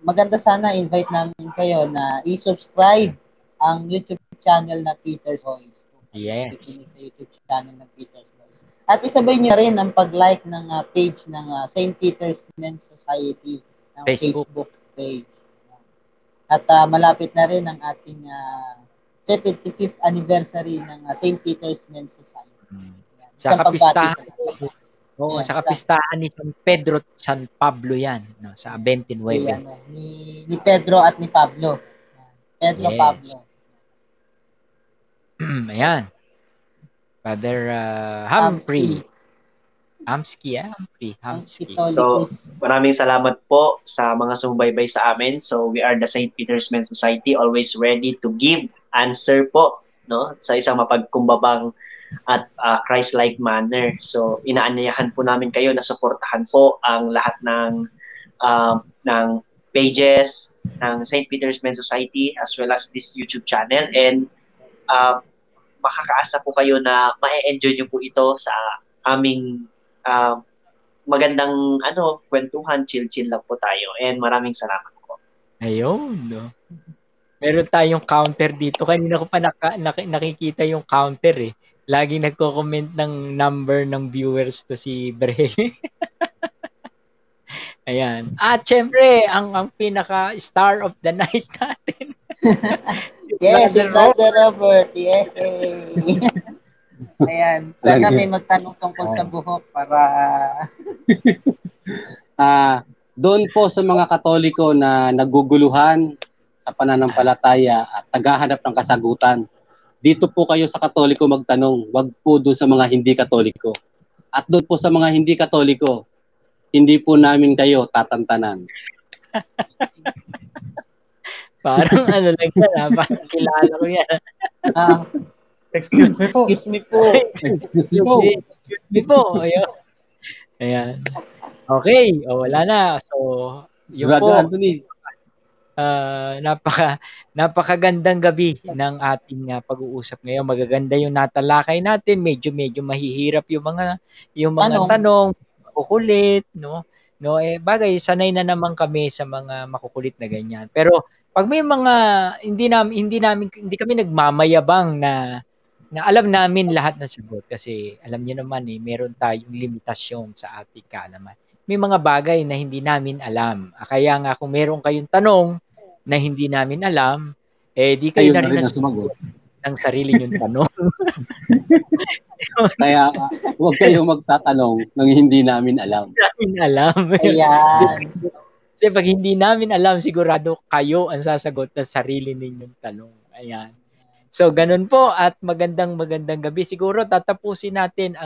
maganda sana invite namin kayo na i-subscribe ang YouTube channel na Peter's Voice. Yes. Sa YouTube channel ng Peter's Voice. At isabay niyo rin ang pag-like ng page ng St. Peter's Men's Society ng Facebook page. At malapit na rin ang ating 75th anniversary ng St. Peter's Men's Society. Sa kapistahan. Sa kapistahan ni San Pedro San Pablo yan. No? Sa 29. Ni Pedro at ni Pablo. Pedro, yes. Pablo. Ayan. Father Humphrey. Hamsky. So, maraming salamat po sa mga sumubaybay sa amin. So, we are the St. Peter's Men's Society, always ready to give answer po, no, sa isang mapagkumbabang at Christ-like manner. So, inaanyayahan po namin kayo na suportahan po ang lahat ng pages ng St. Peter's Men's Society as well as this YouTube channel, and makakaasa po kayo na ma-enjoy nyo po ito sa aming magandang kwentuhan, chill lang po tayo, and maraming salamat po. Ayun, no. Meron tayong counter dito. Kanina ko pa nakikita yung counter eh. Laging nagko-comment ng number ng viewers to si Bre. Ayan. At syempre, ang pinaka star of the night natin. Yes, si Brother Robert. Yay! Ayan. Sana may magtanong tungkol sa buhok para... Doon po sa mga Katoliko na naguguluhan sa pananampalataya at tagahanap ng kasagutan, dito po kayo sa Katoliko magtanong, wag po doon sa mga hindi Katoliko. At doon po sa mga hindi Katoliko, hindi po namin kayo tatantanan. Parang lang yan, parang kilala ko yan. Excuse me po. Ayun. Ayan. Okay. Wala na. So, yun po. Anthony. Napakagandang gabi ng ating pag-uusap ngayon. Magaganda yung natalakay natin. Medyo mahihirap yung mga tanong, makukulit, no? Bagay, sanay na naman kami sa mga makukulit na ganyan. Pero pag may mga hindi kami nagmamayabang na alam namin lahat ng sagot, kasi alam niyo naman meron tayong limitasyon sa ating kaalaman. May mga bagay na hindi namin alam. Kaya nga kung meron kayong tanong na hindi namin alam, di kayo na rin sumagot ng sarili niyong tanong. Kaya huwag kayong magtatanong ng hindi namin alam. Ayan. Kasi pag hindi namin alam, sigurado kayo ang sasagot ng sarili ninyong tanong. Ayan. So, ganun po, at magandang gabi. Siguro tatapusin natin